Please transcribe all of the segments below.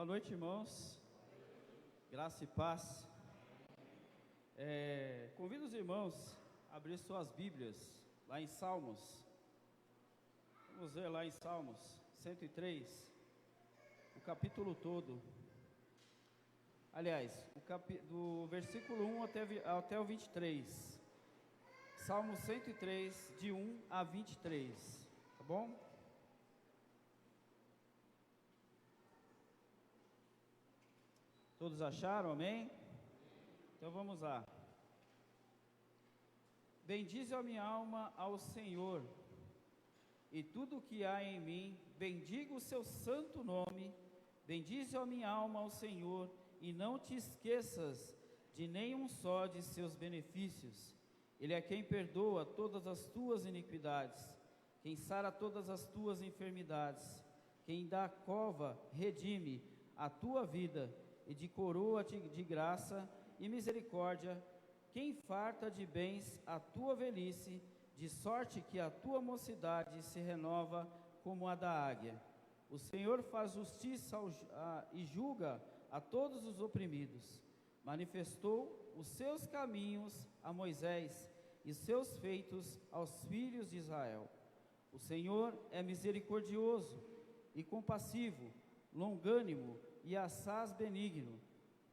Boa noite, irmãos. Graça e paz. Convido os irmãos a abrir suas Bíblias lá em Salmos. Vamos ver lá em Salmos 103, o capítulo todo. Aliás, do versículo 1 até o 23. Salmo 103, de 1 a 23. Tá bom? Todos acharam? Amém? Então vamos lá. Bendize a minha alma ao Senhor, e tudo o que há em mim, bendiga o seu santo nome. Bendize a minha alma ao Senhor, e não te esqueças de nenhum só de seus benefícios. Ele é quem perdoa todas as tuas iniquidades, quem sara todas as tuas enfermidades, quem da cova redime a tua vida, e de coroa de graça e misericórdia, quem farta de bens a tua velhice, de sorte que a tua mocidade se renova como a da águia. O Senhor faz justiça e julga a todos os oprimidos. Manifestou os seus caminhos a Moisés e seus feitos aos filhos de Israel. O Senhor é misericordioso e compassivo, longânimo e assaz benigno,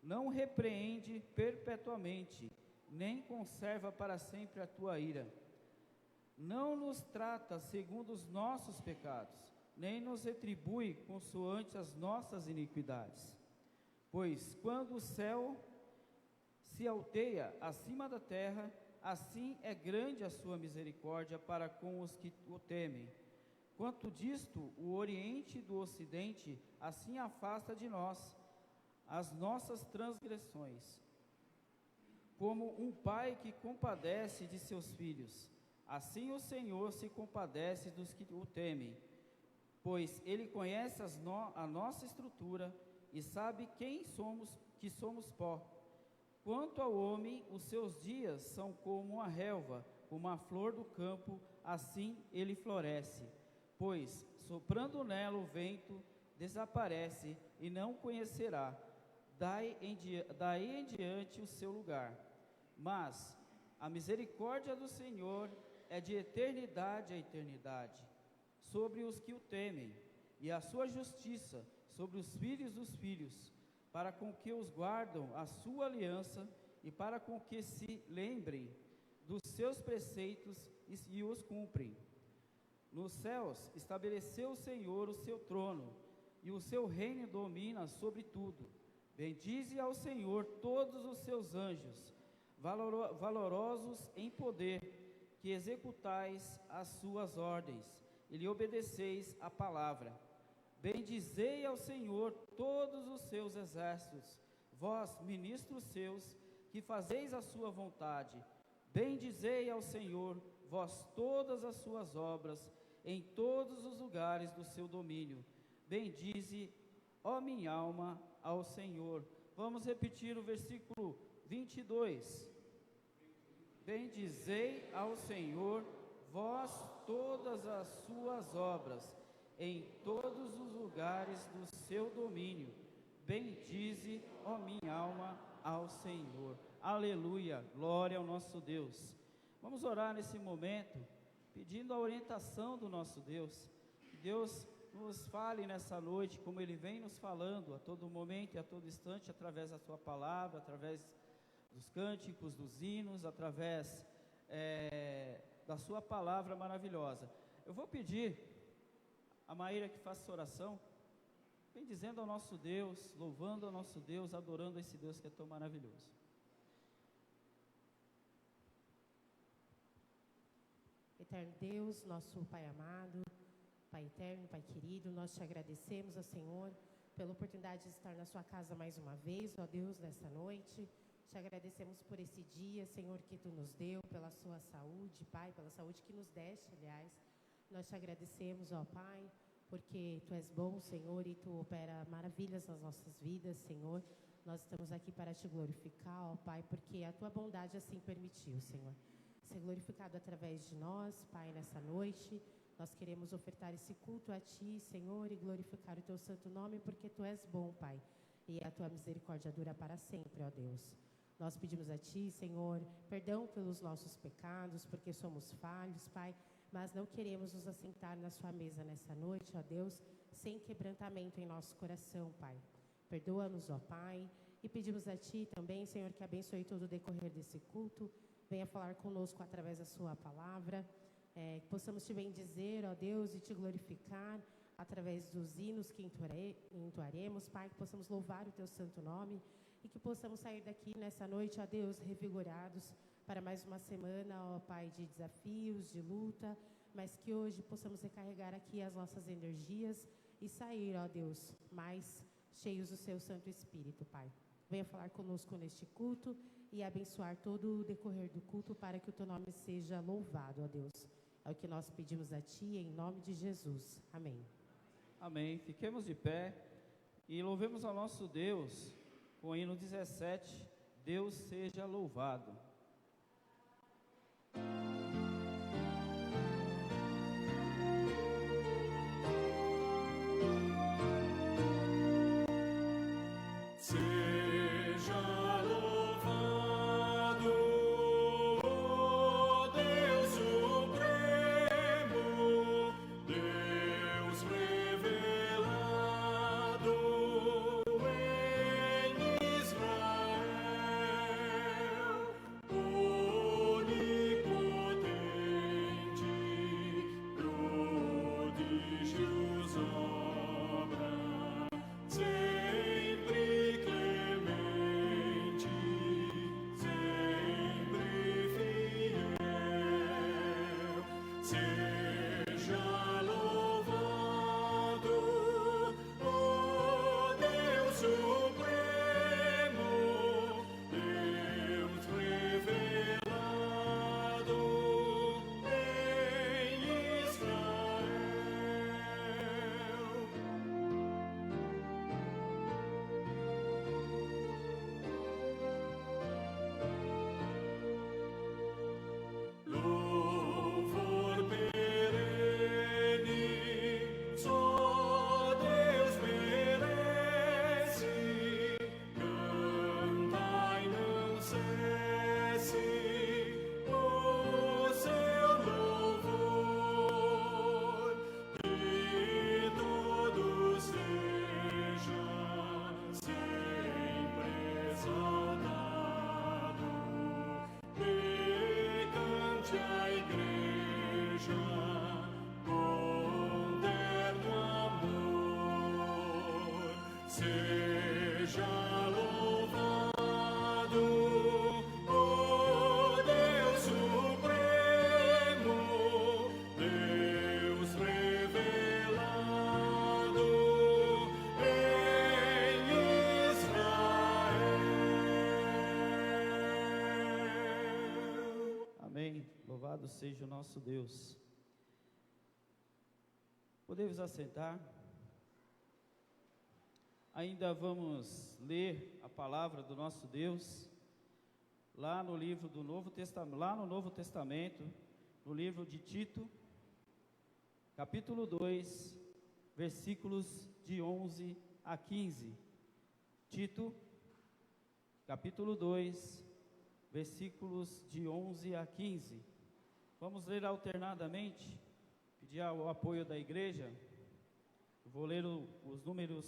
não repreende perpetuamente, nem conserva para sempre a tua ira. Não nos trata segundo os nossos pecados, nem nos retribui consoante as nossas iniquidades. Pois quando o céu se alteia acima da terra, assim é grande a sua misericórdia para com os que o temem. Quanto disto o Oriente do Ocidente, assim afasta de nós as nossas transgressões. Como um pai que compadece de seus filhos, assim o Senhor se compadece dos que o temem, pois Ele conhece a nossa estrutura e sabe que somos pó. Quanto ao homem, os seus dias são como a relva, como a flor do campo, assim ele floresce. Pois, soprando nela o vento, desaparece e não conhecerá, daí em diante o seu lugar. Mas a misericórdia do Senhor é de eternidade a eternidade, sobre os que o temem, e a sua justiça sobre os filhos dos filhos, para com que os guardam a sua aliança, e para com que se lembrem dos seus preceitos e os cumprem. Nos céus estabeleceu o Senhor o seu trono, e o seu reino domina sobre tudo. Bendize ao Senhor todos os seus anjos, valorosos em poder, que executais as suas ordens, e lhe obedeceis a palavra. Bendizei ao Senhor todos os seus exércitos, vós, ministros seus, que fazeis a sua vontade. Bendizei ao Senhor, vós todas as suas obras, em todos os lugares do seu domínio. Bendize, ó minha alma, ao Senhor. Vamos repetir o versículo 22. Bendizei ao Senhor, vós todas as suas obras, em todos os lugares do seu domínio. Bendize, ó minha alma, ao Senhor. Aleluia, glória ao nosso Deus. Vamos orar nesse momento, pedindo a orientação do nosso Deus. Que Deus nos fale nessa noite, como Ele vem nos falando a todo momento e a todo instante, através da sua palavra, através dos cânticos, dos hinos, através da sua palavra maravilhosa. Eu vou pedir a Maíra que faça essa oração, vem dizendo ao nosso Deus, louvando ao nosso Deus, adorando esse Deus que é tão maravilhoso. Eterno Deus, nosso Pai amado, Pai eterno, Pai querido, nós te agradecemos, ó Senhor, pela oportunidade de estar na sua casa mais uma vez, ó Deus, nessa noite. Te agradecemos por esse dia, Senhor, que Tu nos deu, pela sua saúde, Pai, pela saúde que nos deste, aliás. Nós te agradecemos, ó Pai, porque Tu és bom, Senhor, e Tu opera maravilhas nas nossas vidas, Senhor. Nós estamos aqui para Te glorificar, ó Pai, porque a Tua bondade assim permitiu, Senhor. Ser glorificado através de nós, Pai, nessa noite. Nós queremos ofertar esse culto a Ti, Senhor, e glorificar o Teu santo nome, porque Tu és bom, Pai, e a Tua misericórdia dura para sempre, ó Deus. Nós pedimos a Ti, Senhor, perdão pelos nossos pecados, porque somos falhos, Pai, mas não queremos nos assentar na Sua mesa nessa noite, ó Deus, sem quebrantamento em nosso coração, Pai. Perdoa-nos, ó Pai, e pedimos a Ti também, Senhor, que abençoe todo o decorrer desse culto, venha falar conosco através da Sua palavra, que possamos Te bendizer, ó Deus, e Te glorificar através dos hinos que entoaremos, Pai, que possamos louvar o Teu santo nome e que possamos sair daqui nessa noite, ó Deus, revigorados para mais uma semana, ó Pai, de desafios, de luta, mas que hoje possamos recarregar aqui as nossas energias e sair, ó Deus, mais cheios do Seu Santo Espírito, Pai. Venha falar conosco neste culto e abençoar todo o decorrer do culto para que o Teu nome seja louvado, ó Deus. É o que nós pedimos a Ti, em nome de Jesus. Amém. Amém. Fiquemos de pé e louvemos ao nosso Deus com o hino 17, Deus seja louvado. Louvado seja o nosso Deus. Podemos assentar. Ainda vamos ler a palavra do nosso Deus lá no livro do Novo Testamento, lá no Novo Testamento, no livro de Tito, capítulo 2, versículos de 11 a 15. Tito, capítulo 2, versículos de 11 a 15. Vamos ler alternadamente, pedir o apoio da igreja. Eu vou ler os números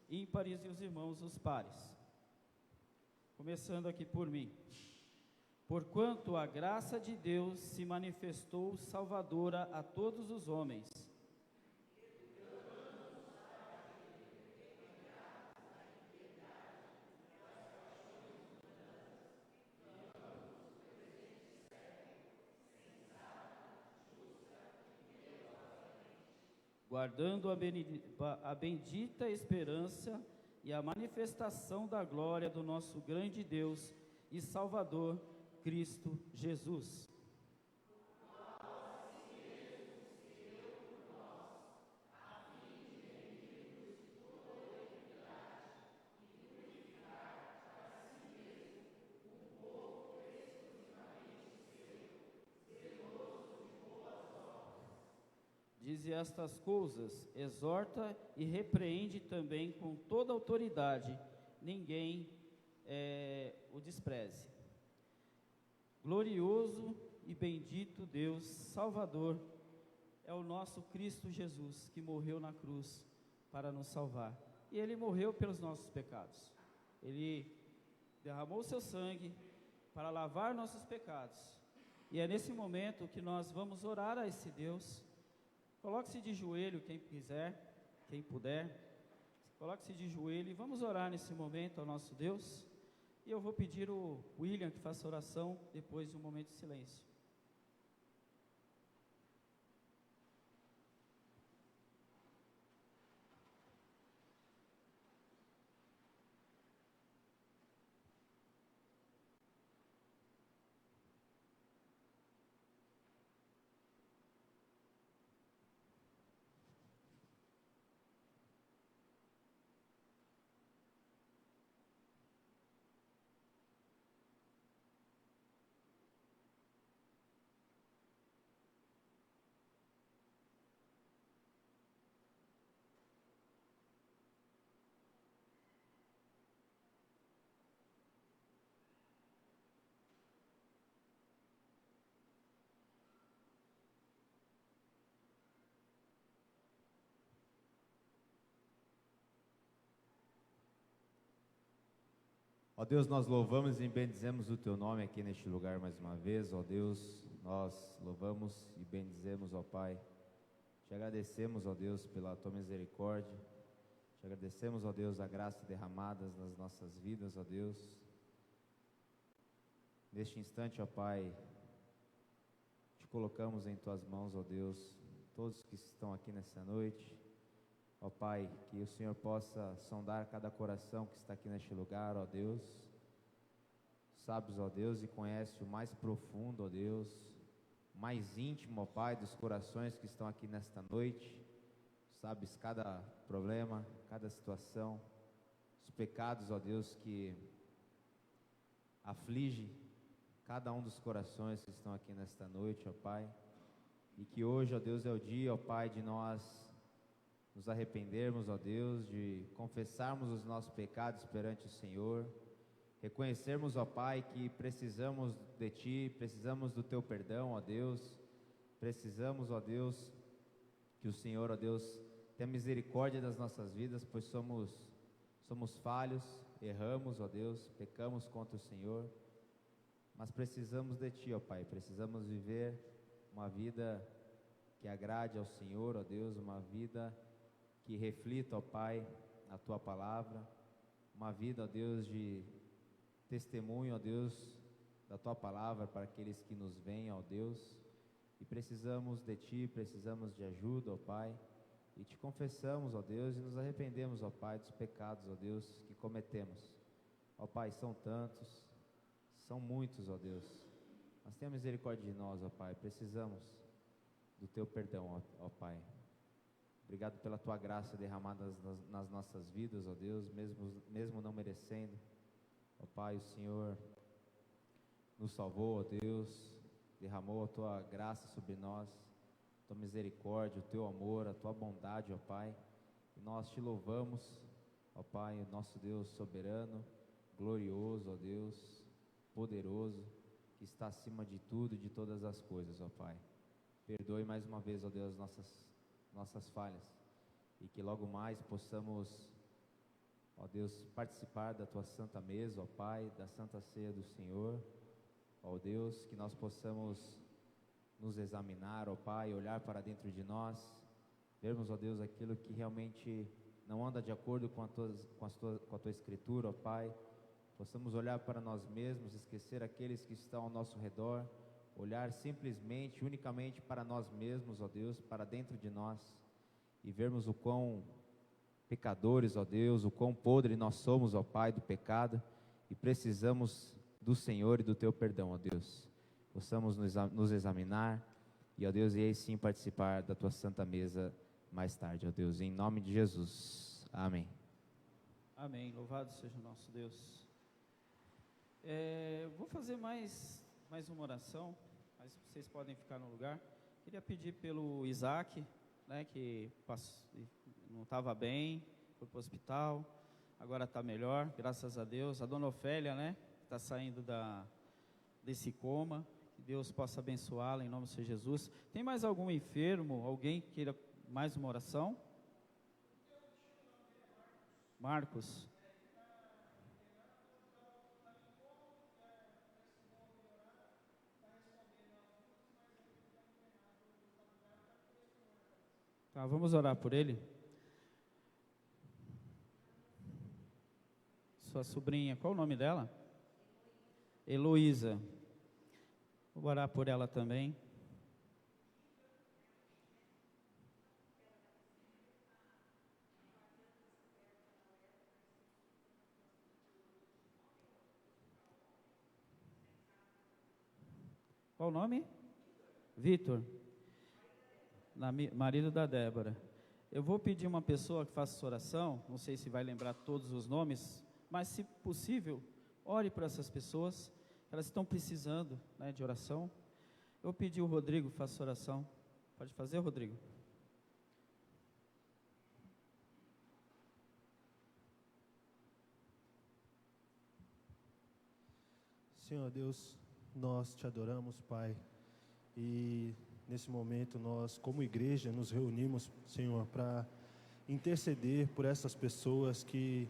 ímpares e os irmãos os pares. Começando aqui por mim. Porquanto a graça de Deus se manifestou salvadora a todos os homens. Guardando a bendita esperança e a manifestação da glória do nosso grande Deus e Salvador, Cristo Jesus. dize estas coisas, exorta e repreende também com toda autoridade, ninguém o despreze. Glorioso e bendito Deus, Salvador, é o nosso Cristo Jesus, que morreu na cruz para nos salvar. E Ele morreu pelos nossos pecados. Ele derramou seu sangue para lavar nossos pecados. E é nesse momento que nós vamos orar a esse Deus. Coloque-se de joelho, quem quiser, quem puder. Coloque-se de joelho e vamos orar nesse momento ao nosso Deus. E eu vou pedir o William que faça oração depois de um momento de silêncio. Ó Deus, nós louvamos e bendizemos o Teu nome aqui neste lugar mais uma vez. Ó Deus, nós louvamos e bendizemos, ó Pai. Te agradecemos, ó Deus, pela Tua misericórdia. Te agradecemos, ó Deus, a graça derramada nas nossas vidas, ó Deus. Neste instante, ó Pai, te colocamos em Tuas mãos, ó Deus, todos que estão aqui nessa noite. Ó Pai, que o Senhor possa sondar cada coração que está aqui neste lugar, ó Deus. Sabes, ó Deus, e conhece o mais profundo, ó Deus, mais íntimo, ó Pai, dos corações que estão aqui nesta noite. Sabes cada problema, cada situação, os pecados, ó Deus, que aflige cada um dos corações que estão aqui nesta noite, ó Pai. E que hoje, ó Deus, é o dia, ó Pai, de nós nos arrependermos, ó Deus, de confessarmos os nossos pecados perante o Senhor, reconhecermos, ó Pai, que precisamos de Ti, precisamos do Teu perdão, ó Deus, precisamos, ó Deus, que o Senhor, ó Deus, tenha misericórdia das nossas vidas, pois somos falhos, erramos, ó Deus, pecamos contra o Senhor, mas precisamos de Ti, ó Pai, precisamos viver uma vida que agrade ao Senhor, ó Deus, uma vida que reflita, ó Pai, a Tua palavra, uma vida, ó Deus, de testemunho, ó Deus, da Tua palavra para aqueles que nos veem, ó Deus, e precisamos de Ti, precisamos de ajuda, ó Pai, e Te confessamos, ó Deus, e nos arrependemos, ó Pai, dos pecados, ó Deus, que cometemos. Ó Pai, são tantos, são muitos, ó Deus, mas tenha misericórdia de nós, ó Pai, precisamos do Teu perdão, ó Pai. Obrigado pela Tua graça derramada nas nossas vidas, ó Deus, mesmo não merecendo. Ó Pai, o Senhor nos salvou, ó Deus, derramou a Tua graça sobre nós, Tua misericórdia, o Teu amor, a Tua bondade, ó Pai. E nós Te louvamos, ó Pai, o nosso Deus soberano, glorioso, ó Deus, poderoso, que está acima de tudo e de todas as coisas, ó Pai. Perdoe mais uma vez, ó Deus, nossas falhas, e que logo mais possamos, ó Deus, participar da Tua santa mesa, ó Pai, da santa ceia do Senhor, ó Deus, que nós possamos nos examinar, ó Pai, olhar para dentro de nós, vermos, ó Deus, aquilo que realmente não anda de acordo com a Tua Escritura, ó Pai, possamos olhar para nós mesmos, esquecer aqueles que estão ao nosso redor, olhar simplesmente, unicamente para nós mesmos, ó Deus, para dentro de nós, e vermos o quão pecadores, ó Deus, o quão podre nós somos, ó Pai, do pecado, e precisamos do Senhor e do Teu perdão, ó Deus. Possamos nos examinar, e ó Deus, e aí sim participar da Tua santa mesa mais tarde, ó Deus, em nome de Jesus. Amém. Amém, louvado seja o nosso Deus. Vou fazer mais uma oração, mas vocês podem ficar no lugar. Queria pedir pelo Isaac, né, que não estava bem, foi para o hospital, agora está melhor, graças a Deus. A dona Ofélia, né, está saindo desse coma, que Deus possa abençoá-la em nome do Senhor Jesus. Tem mais algum enfermo, alguém que queira mais uma oração? Marcos. Tá, vamos orar por ele. Sua sobrinha, qual o nome dela? Heloísa. Vou orar por ela também. Qual o nome? Vitor. Marido da Débora. Eu vou pedir uma pessoa que faça essa oração, não sei se vai lembrar todos os nomes, mas se possível, ore por essas pessoas, elas estão precisando, né, de oração. Eu vou pedir o Rodrigo que faça essa oração. Pode fazer, Rodrigo? Senhor Deus, nós te adoramos, Pai, e nesse momento nós, como igreja, nos reunimos, Senhor, para interceder por essas pessoas que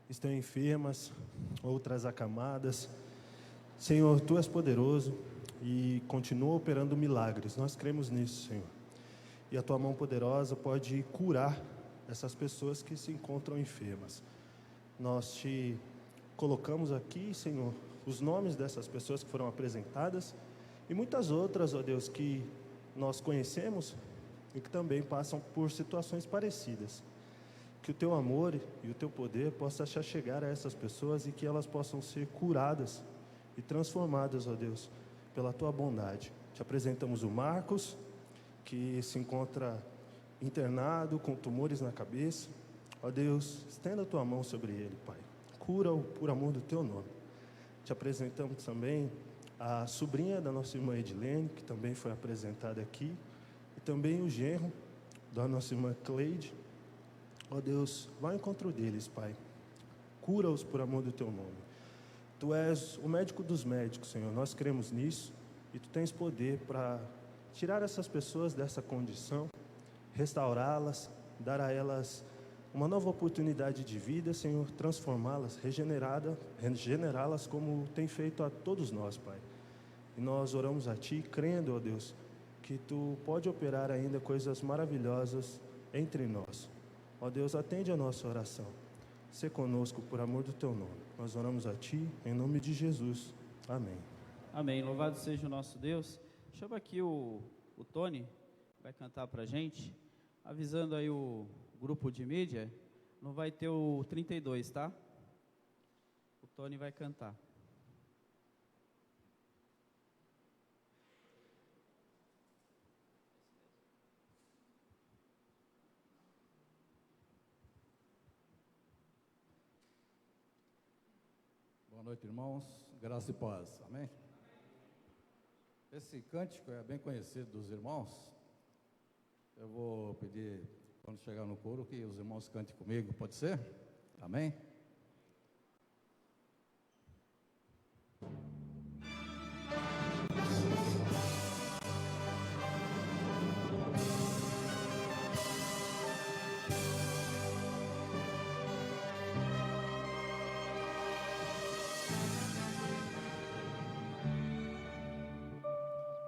estão enfermas, outras acamadas. Senhor, Tu és poderoso e continua operando milagres, nós cremos nisso, Senhor, e a Tua mão poderosa pode curar essas pessoas que se encontram enfermas. Nós Te colocamos aqui, Senhor, os nomes dessas pessoas que foram apresentadas e muitas outras, ó Deus, que nós conhecemos e que também passam por situações parecidas. Que o Teu amor e o Teu poder possa chegar a essas pessoas e que elas possam ser curadas e transformadas, ó Deus, pela Tua bondade. Te apresentamos o Marcos, que se encontra internado com tumores na cabeça. Ó Deus, estenda a Tua mão sobre ele, Pai. Cura-o por amor do Teu nome. Te apresentamos também a sobrinha da nossa irmã Edilene, que também foi apresentada aqui, e também o genro da nossa irmã Cleide. Ó Deus, vá ao encontro deles, Pai. Cura-os por amor do Teu nome. Tu és o médico dos médicos, Senhor, nós cremos nisso, e Tu tens poder para tirar essas pessoas dessa condição, restaurá-las, dar a elas uma nova oportunidade de vida, Senhor, transformá-las, regenerá-las como tem feito a todos nós, Pai. E nós oramos a Ti, crendo, ó Deus, que Tu pode operar ainda coisas maravilhosas entre nós. Ó Deus, atende a nossa oração. Sê conosco por amor do Teu nome. Nós oramos a Ti, em nome de Jesus. Amém. Amém. Louvado seja o nosso Deus. Chama aqui o Tony, vai cantar pra gente, avisando aí o grupo de mídia, não vai ter o 32, tá? O Tony vai cantar. Boa noite, irmãos. Graça e paz. Amém? Esse cântico é bem conhecido dos irmãos. Eu vou pedir, quando chegar no coro, que os irmãos cantem comigo, pode ser? Amém?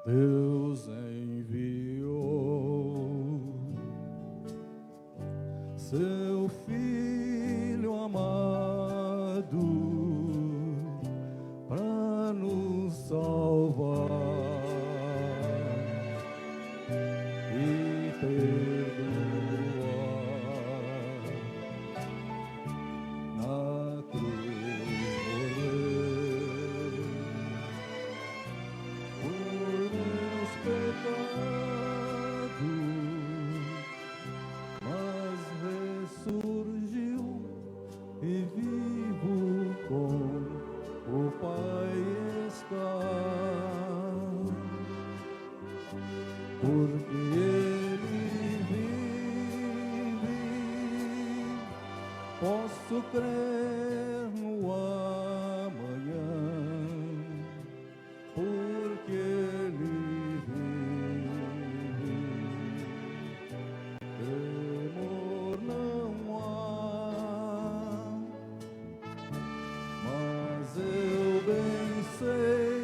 Deus enviou Seu Filho amado para nos salvar e perdoar. Na cruz mas ressurgiu e vivo com o Pai está, porque Ele vive. crer no amanhã, porque Ele vive. Temor não há, mas eu bem sei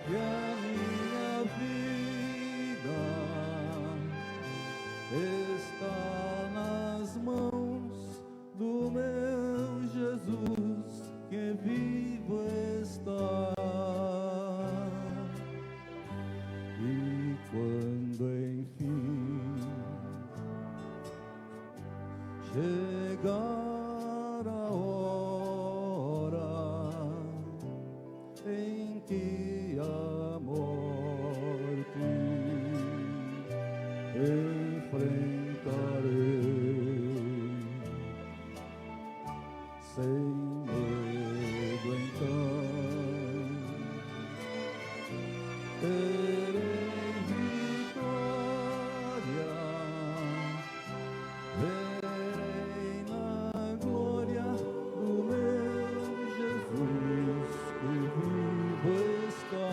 que a minha vida está nas mãos do meu Jesus, que vivo está. E quando enfim chegar a hora em que a morte enfrentarei, sem medo então terei vitória, verei na glória do meu Jesus, que vivo está.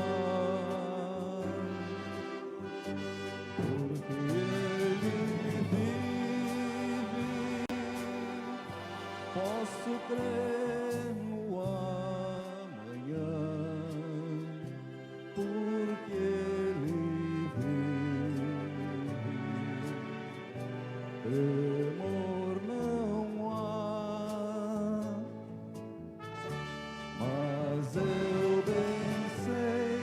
Porque Ele vive, posso crer no amanhã, porque Ele vive. Temor não há, mas eu bem sei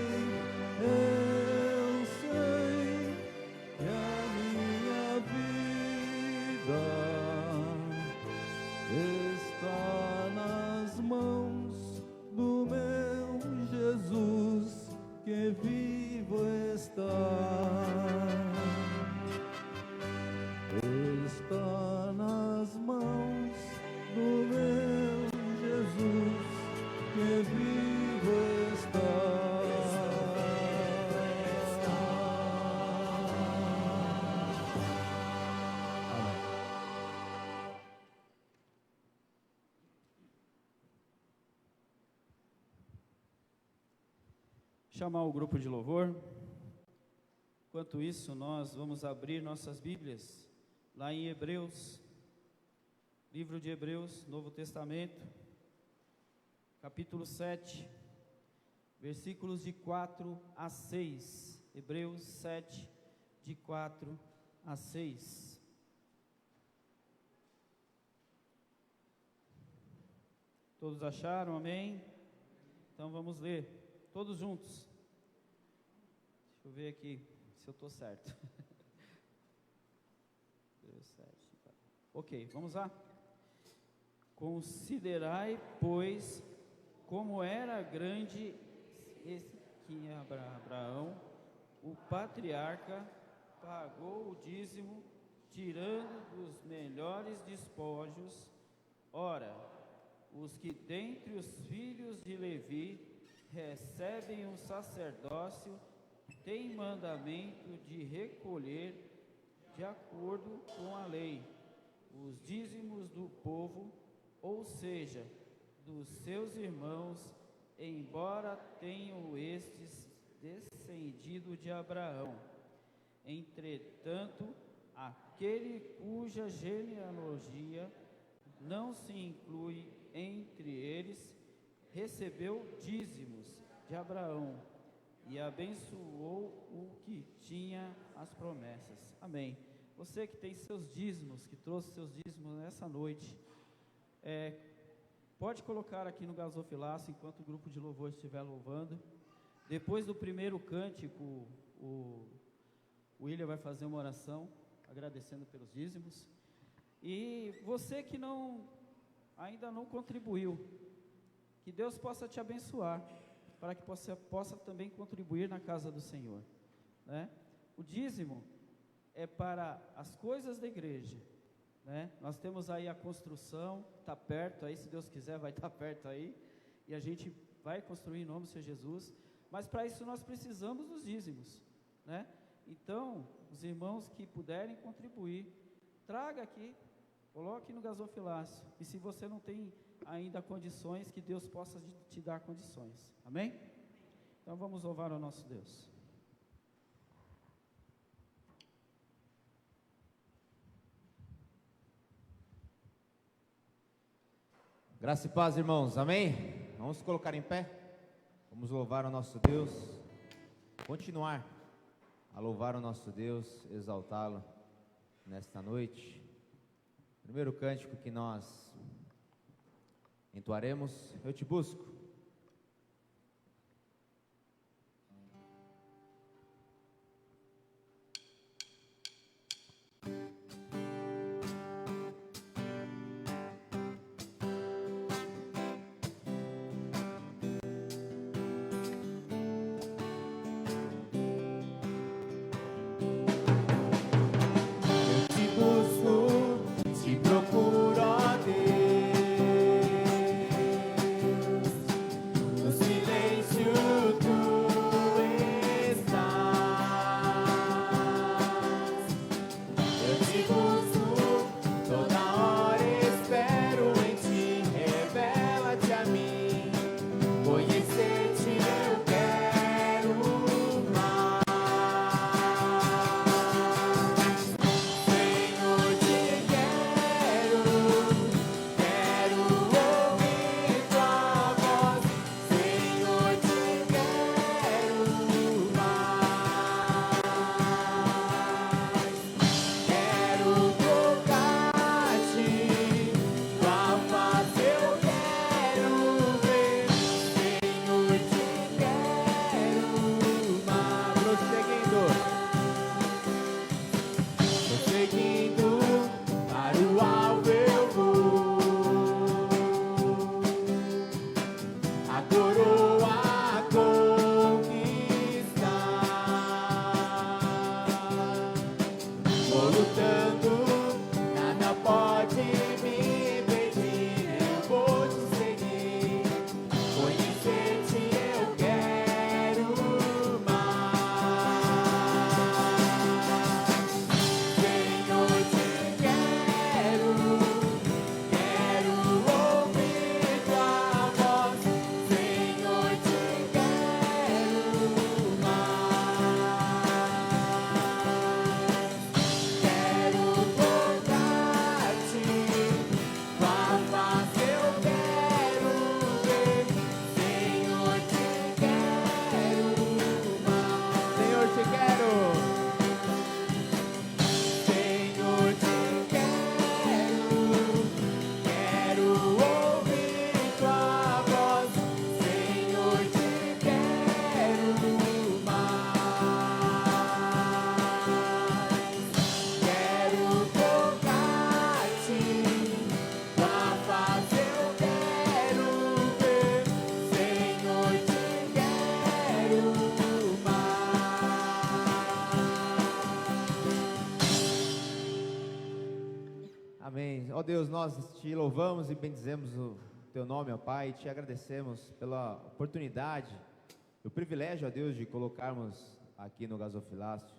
que a minha vida está nas mãos do meu Jesus, que vivo está. Está nas mãos do meu Jesus, que vivo está. Chamar o grupo de louvor. Enquanto isso, nós vamos abrir nossas Bíblias lá em Hebreus, livro de Hebreus, Novo Testamento, capítulo 7, versículos de 4 a 6. Hebreus 7, de 4 a 6. Todos acharam? Amém? Então vamos ler, todos juntos. Deixa eu ver aqui se eu estou certo. Ok, vamos lá. Considerai, pois, como era grande que Abraão, o patriarca, pagou o dízimo, tirando dos melhores despojos. Ora, os que dentre os filhos de Levi recebem um sacerdócio têm mandamento de recolher, de acordo com a lei, os dízimos do povo, ou seja, dos seus irmãos, embora tenham estes descendido de Abraão. Entretanto, aquele cuja genealogia não se inclui entre eles, recebeu dízimos de Abraão e abençoou o que tinha as promessas. Amém. Você que tem seus dízimos, que trouxe seus dízimos nessa noite, pode colocar aqui no gasofilaço enquanto o grupo de louvor estiver louvando. Depois do primeiro cântico, o William vai fazer uma oração agradecendo pelos dízimos. E você que ainda não contribuiu, que Deus possa te abençoar, para que você possa também contribuir na casa do Senhor, né? O dízimo é para as coisas da igreja, né? Nós temos aí a construção, está perto aí, se Deus quiser vai estar perto aí, e a gente vai construir em nome do Senhor Jesus, mas para isso nós precisamos dos dízimos, né? Então, os irmãos que puderem contribuir, traga aqui, coloque no gasofilácio. E se você não tem ainda condições, que Deus possa te dar condições. Amém? Então vamos louvar ao nosso Deus. Graça e paz, irmãos, amém? Vamos colocar em pé, vamos louvar o nosso Deus, continuar a louvar o nosso Deus, exaltá-lo nesta noite. Primeiro cântico que nós entoaremos, eu te busco. Amém. Ó Deus, nós te louvamos e bendizemos o teu nome, ó Pai, e te agradecemos pela oportunidade, o privilégio, ó Deus, de colocarmos aqui no gasofilácio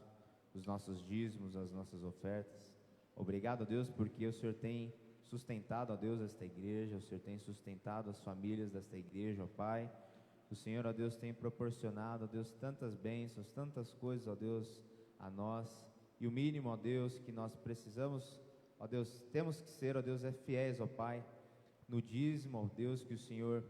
os nossos dízimos, as nossas ofertas. Obrigado, ó Deus, porque o Senhor tem sustentado, ó Deus, esta igreja, o Senhor tem sustentado as famílias desta igreja, ó Pai. O Senhor, ó Deus, tem proporcionado, ó Deus, tantas bênçãos, tantas coisas, ó Deus, a nós. E o mínimo, ó Deus, que nós precisamos, ó Deus, temos que ser, ó Deus, fiéis, ó Pai, no dízimo, ó Deus, que o Senhor,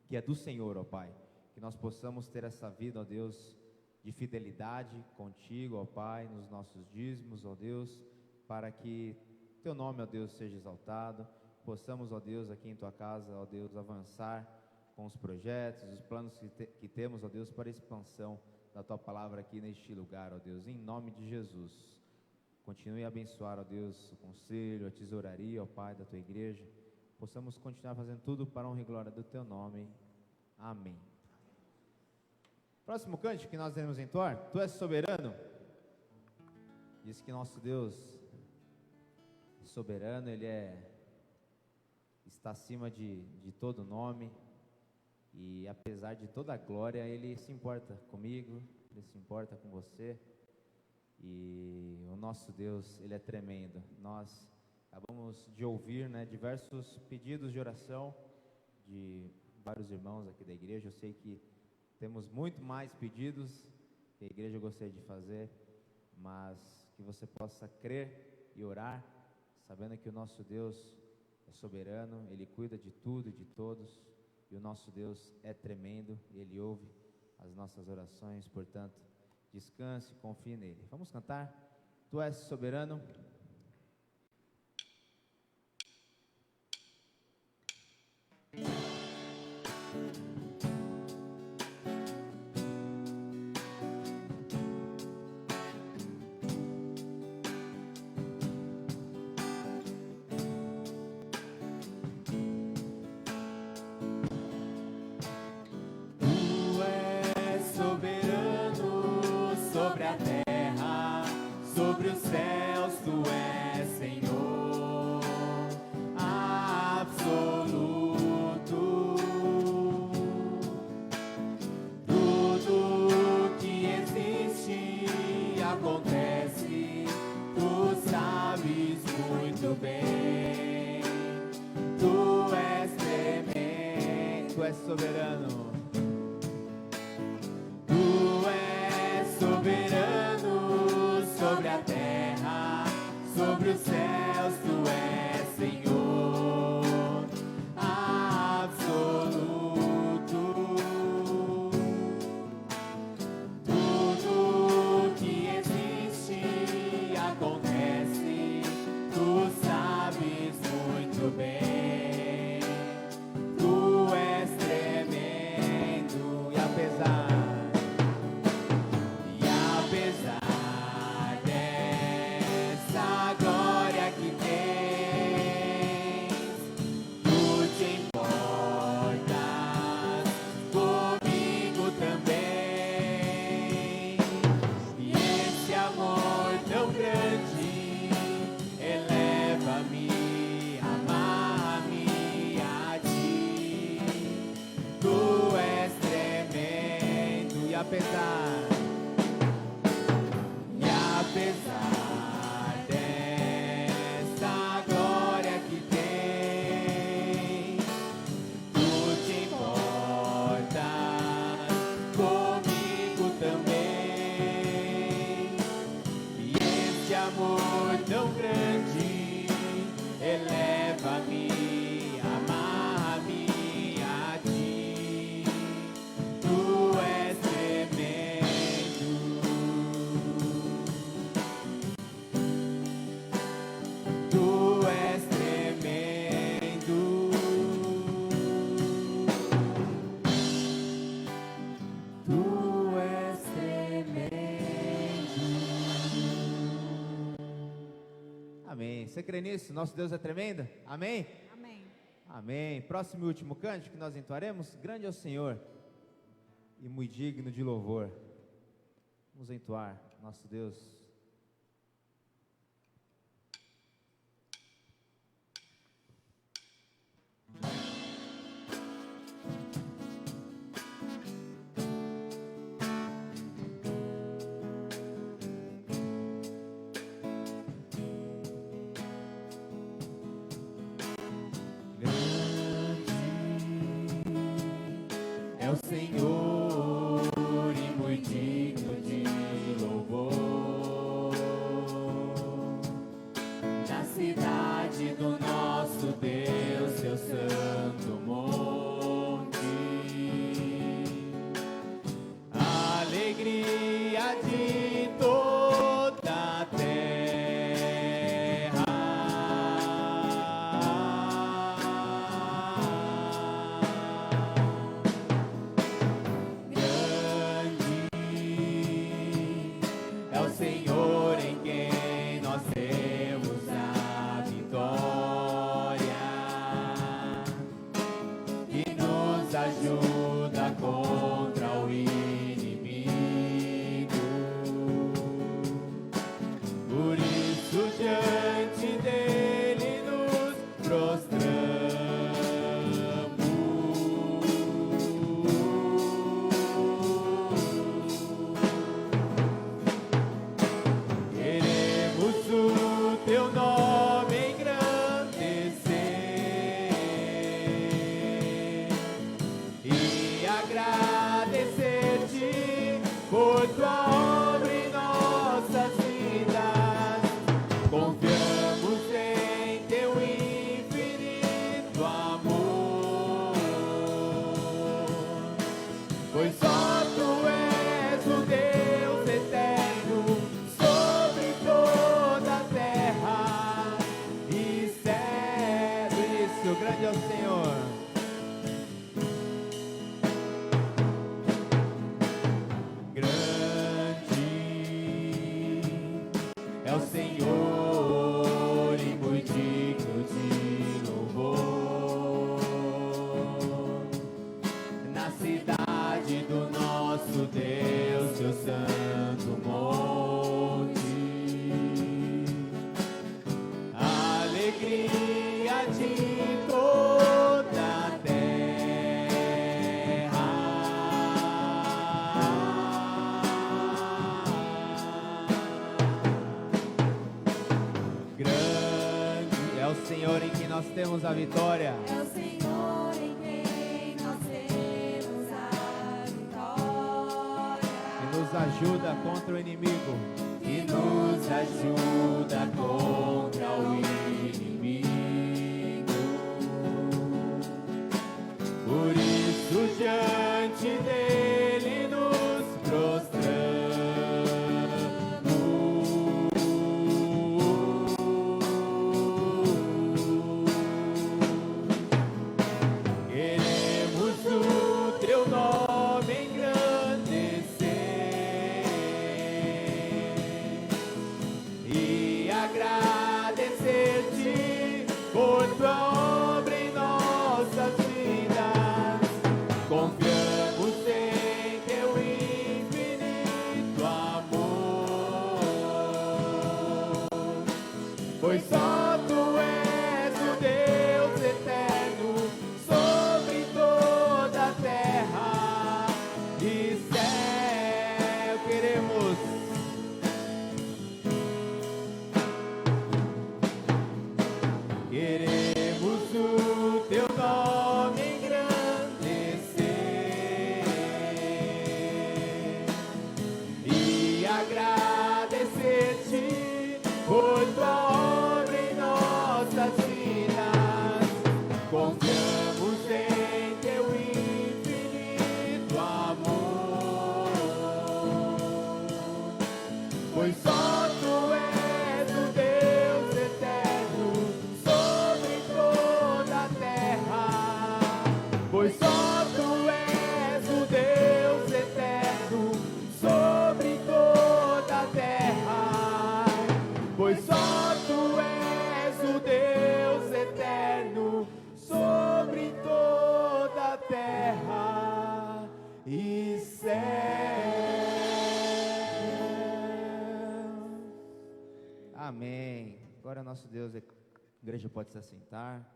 que é do Senhor, ó Pai, que nós possamos ter essa vida, ó Deus, de fidelidade contigo, ó Pai, nos nossos dízimos, ó Deus, para que teu nome, ó Deus, seja exaltado, possamos, ó Deus, aqui em tua casa, ó Deus, avançar com os projetos, os planos que temos, ó Deus, para a expansão da tua palavra aqui neste lugar, ó Deus, em nome de Jesus. Continue a abençoar, ó Deus, o conselho, a tesouraria, ó Pai, da tua igreja. Possamos continuar fazendo tudo para a honra e glória do teu nome. Amém. Próximo cântico que nós iremos entoar, Tu és soberano. Diz que nosso Deus é soberano, Ele está acima de todo nome. E apesar de toda a glória, Ele se importa comigo, Ele se importa com você. E o nosso Deus, Ele é tremendo. Nós acabamos de ouvir, né, diversos pedidos de oração de vários irmãos aqui da igreja. Eu sei que temos muito mais pedidos que a igreja gostaria de fazer, mas que você possa crer e orar, sabendo que o nosso Deus é soberano, Ele cuida de tudo e de todos, e o nosso Deus é tremendo, Ele ouve as nossas orações. Portanto, descanse, confie nele. Vamos cantar? Tu és soberano. Sobre os céus tu és Senhor absoluto. Tudo que existe acontece, tu sabes muito bem. Tu és tremendo, Tu és soberano. tu és soberano. Sobre a terra, sobre os céus, tu és Senhor absoluto. Tudo que existe acontece, tu sabes muito bem. Tu és tremendo e apesar dessa glória que tens, tu te importas comigo também. E esse amor tão grande eleva-me, ama-me a ti. Tu és tremendo e apesar dessa glória que tens, tu te importas comigo também. E esse amor tão grande eleva-me, ama-me a ti. Tu és tremendo. Tu és tremendo. Tu és tremendo. Amém. Você crê nisso? Nosso Deus é tremendo? Amém? Amém. Amém. Próximo e último cântico que nós entoaremos. Grande é o Senhor e muito digno de louvor. Vamos entoar. Nosso Deus. É o Senhor e muito digno de louvor. Na cidade do nosso Deus, seu santo monte, a alegria de toda a terra. É o Senhor em quem nós temos a vitória, que nos ajuda contra o inimigo. Por isso diante dele nos prostramos. por tua obra em nossas vidas. Confiamos em teu infinito amor, pois só tu és o Deus eterno sobre toda a terra e céu. Isso, grande é o Senhor. Grande é o Senhor e muito digno de louvor. Na cidade do nosso Deus, seu santo monte, a alegria de toda a terra. Grande é o Senhor em que nós temos a vitória. É o Senhor em quem nós temos a vitória. Que nos ajuda contra o inimigo. Que nos ajuda contra o inimigo. Por isso diante dele nos prostramos. Queremos o teu nome engrandecer e agradecer-te por tua obra em nossas vidas. Confiamos em teu infinito amor, pois só tu és o Deus eterno sobre toda a terra e céu. Queremos o teu nome engrandecer e agradecer-te por tua obra em nossas vidas. Confiamos em teu infinito amor, pois só tu és o Deus eterno sobre toda a terra. Pois só tu és o Deus eterno sobre toda a terra. Pois só tu és o Deus eterno sobre toda a terra e céu. Amém. Agora nosso Deus, a igreja pode se assentar.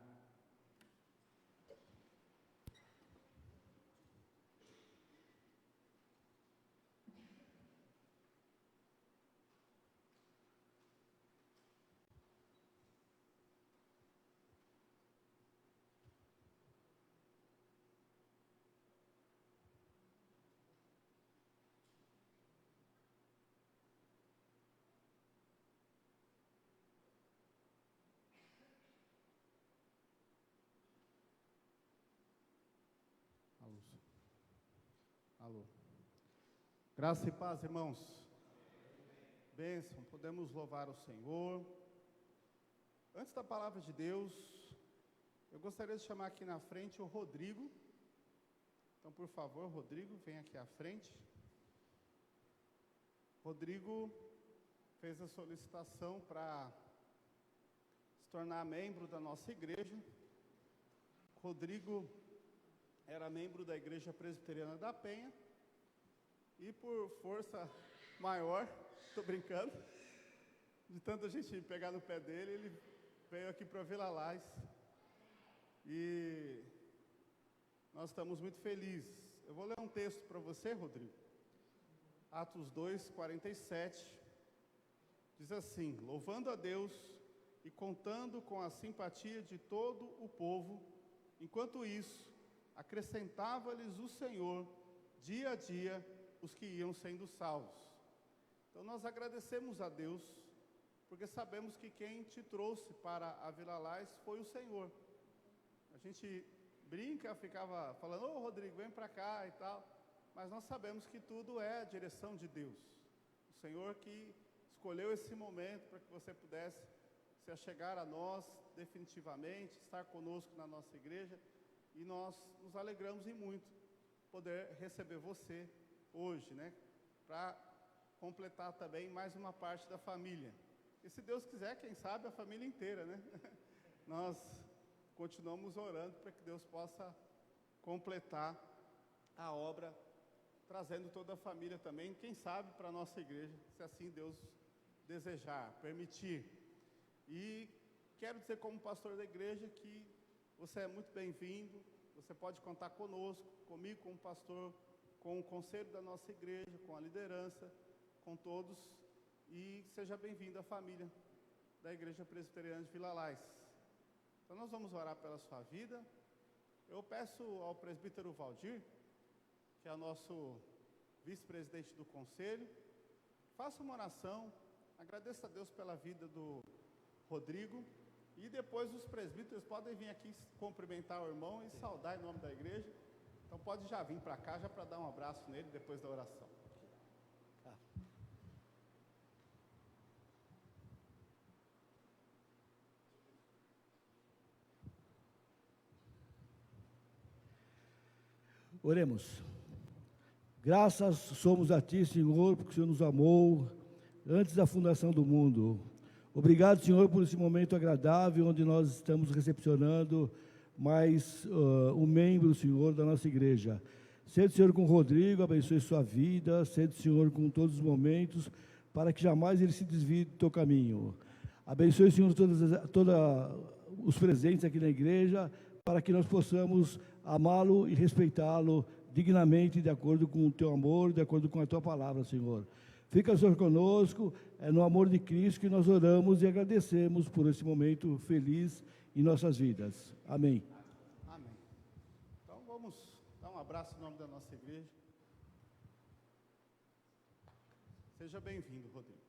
Alô. Graça e paz, irmãos. Bênção, podemos louvar o Senhor. Antes da palavra de Deus, eu gostaria de chamar aqui na frente o Rodrigo. Então, por favor, Rodrigo, vem aqui à frente. Rodrigo fez a solicitação para se tornar membro da nossa igreja. Rodrigo era membro da Igreja Presbiteriana da Penha e por força maior, estou brincando, de tanta gente pegar no pé dele, ele veio aqui para Vila Lais e nós estamos muito felizes. Eu vou ler um texto para você, Rodrigo. Atos 2, 47, diz assim: louvando a Deus e contando com a simpatia de todo o povo, enquanto isso, acrescentava-lhes o Senhor, dia a dia, os que iam sendo salvos. Então nós agradecemos a Deus, porque sabemos que quem te trouxe para a Vila Lais foi o Senhor. A gente brinca, ficava falando, ô Rodrigo, vem para cá e tal, mas nós sabemos que tudo é a direção de Deus. O Senhor que escolheu esse momento para que você pudesse se achegar a nós definitivamente, estar conosco na nossa igreja, e nós nos alegramos em muito poder receber você hoje, né, para completar também mais uma parte da família. E se Deus quiser, quem sabe a família inteira, né? Nós continuamos orando para que Deus possa completar a obra, trazendo toda a família também, quem sabe para a nossa igreja, se assim Deus desejar, permitir. E quero dizer como pastor da igreja que você é muito bem-vindo, você pode contar conosco, comigo como pastor, com o conselho da nossa igreja, com a liderança, com todos, e seja bem-vindo à família da Igreja Presbiteriana de Vila Lais. Então nós vamos orar pela sua vida. Eu peço ao presbítero Valdir, que é o nosso vice-presidente do conselho, faça uma oração, agradeça a Deus pela vida do Rodrigo, e depois os presbíteros podem vir aqui cumprimentar o irmão e saudar em nome da igreja. Então pode já vir para cá, já para dar um abraço nele depois da oração. Oremos. Graças somos a Ti, Senhor, porque o Senhor nos amou antes da fundação do mundo. Obrigado, Senhor, por esse momento agradável, onde nós estamos recepcionando mais um membro, Senhor, da nossa igreja. Sede, Senhor, com o Rodrigo, abençoe sua vida, sede, Senhor, com todos os momentos, para que jamais ele se desvie do teu caminho. Abençoe, Senhor, todos os presentes aqui na igreja, para que nós possamos amá-lo e respeitá-lo dignamente, de acordo com o teu amor, de acordo com a tua palavra, Senhor. Fica, Senhor, conosco, é no amor de Cristo que nós oramos e agradecemos por esse momento feliz em nossas vidas. Amém. Amém. Então vamos dar um abraço em nome da nossa igreja. Seja bem-vindo, Rodrigo.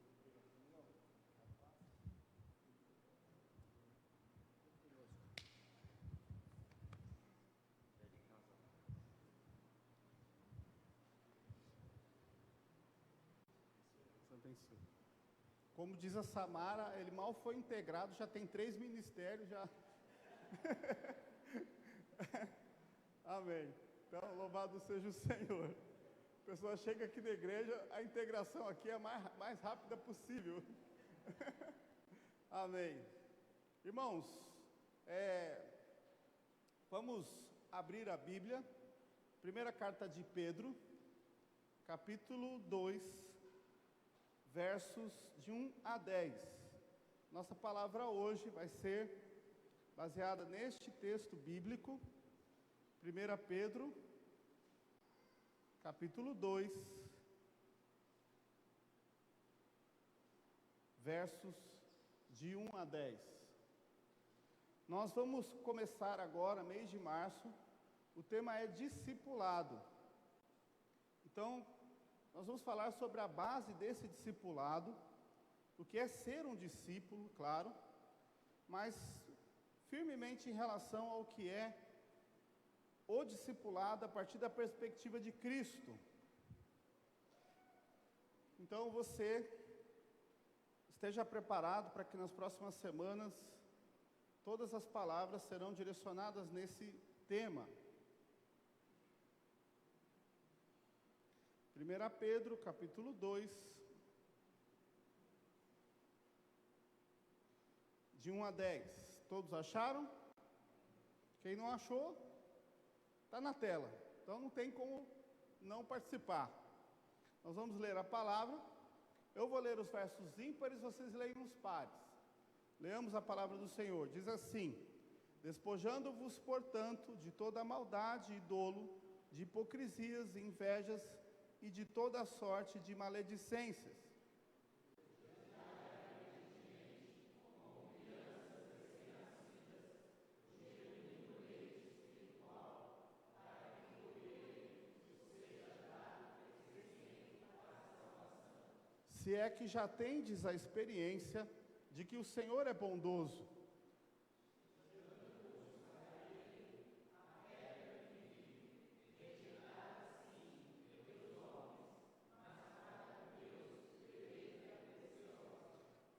Como diz a Samara, ele mal foi integrado, já tem 3 ministérios, já. Amém. Então, louvado seja o Senhor. A pessoa chega aqui na igreja, a integração aqui é a mais rápida possível. Amém. Irmãos, vamos abrir a Bíblia, primeira carta de Pedro, capítulo 2, versos de 1 a 10. Nossa palavra hoje vai ser baseada neste texto bíblico, 1 Pedro, capítulo 2, versos de 1 a 10. Nós vamos começar agora, mês de março, o tema é discipulado. Então, nós vamos falar sobre a base desse discipulado, o que é ser um discípulo, claro, mas firmemente em relação ao que é o discipulado a partir da perspectiva de Cristo. Então você esteja preparado para que nas próximas semanas todas as palavras serão direcionadas nesse tema. 1 Pedro, capítulo 2, de 1 a 10. Todos acharam? Quem não achou, está na tela. Então não tem como não participar. Nós vamos ler a palavra. Eu vou ler os versos ímpares, vocês leem os pares. Leamos a palavra do Senhor. Diz assim: despojando-vos, portanto, de toda maldade e dolo, de hipocrisias e invejas, e de toda sorte de maledicências. se é que já tendes a experiência de que o Senhor é bondoso.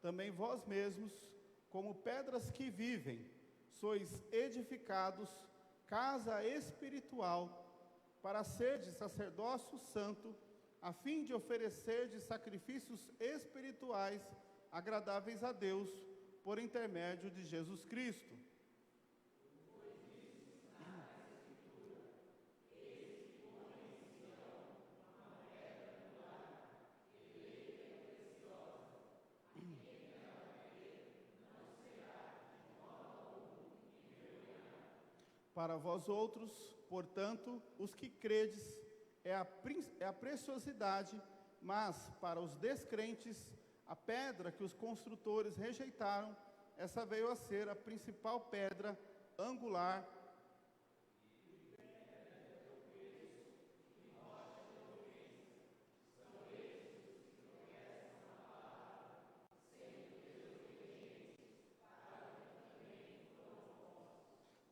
Também vós mesmos, como pedras que vivem, sois edificados, casa espiritual, para serdes sacerdócio santo, a fim de oferecerdes sacrifícios espirituais agradáveis a Deus, por intermédio de Jesus Cristo. Para vós outros, portanto, os que credes, é a preciosidade, mas para os descrentes, a pedra que os construtores rejeitaram, essa veio a ser a principal pedra angular.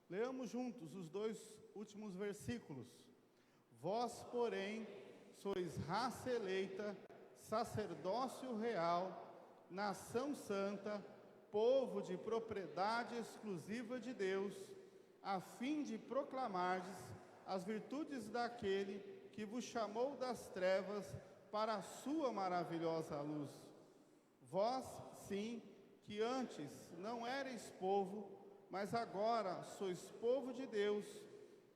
Leamos juntos os 2 últimos versículos. Vós, porém, sois raça eleita, sacerdócio real, nação santa, povo de propriedade exclusiva de Deus, a fim de proclamardes as virtudes daquele que vos chamou das trevas para a sua maravilhosa luz. Vós, sim, que antes não erais povo, mas agora sois povo de Deus,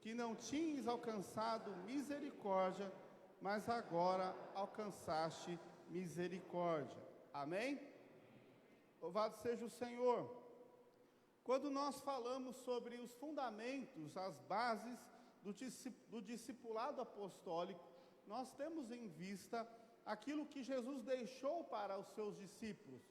que não tinhas alcançado misericórdia, mas agora alcançaste misericórdia. Amém? Louvado seja o Senhor. Quando nós falamos sobre os fundamentos, as bases do discipulado apostólico, nós temos em vista aquilo que Jesus deixou para os seus discípulos.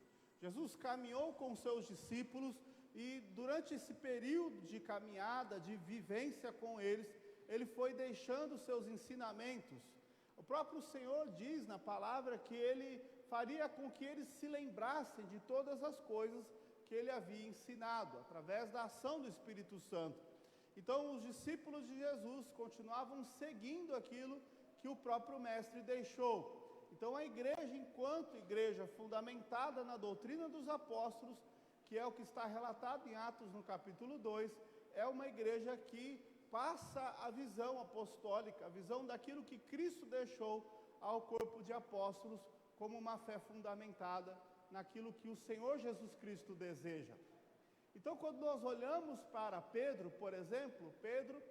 Jesus caminhou com os seus discípulos e durante esse período de caminhada, de vivência com eles, ele foi deixando seus ensinamentos. O próprio Senhor diz na palavra que ele faria com que eles se lembrassem de todas as coisas que ele havia ensinado, através da ação do Espírito Santo. Então, os discípulos de Jesus continuavam seguindo aquilo que o próprio Mestre deixou. Então, a igreja, enquanto igreja fundamentada na doutrina dos apóstolos, que é o que está relatado em Atos no capítulo 2, é uma igreja que passa a visão apostólica, a visão daquilo que Cristo deixou ao corpo de apóstolos, como uma fé fundamentada naquilo que o Senhor Jesus Cristo deseja. Então, quando nós olhamos para Pedro, por exemplo, Pedro,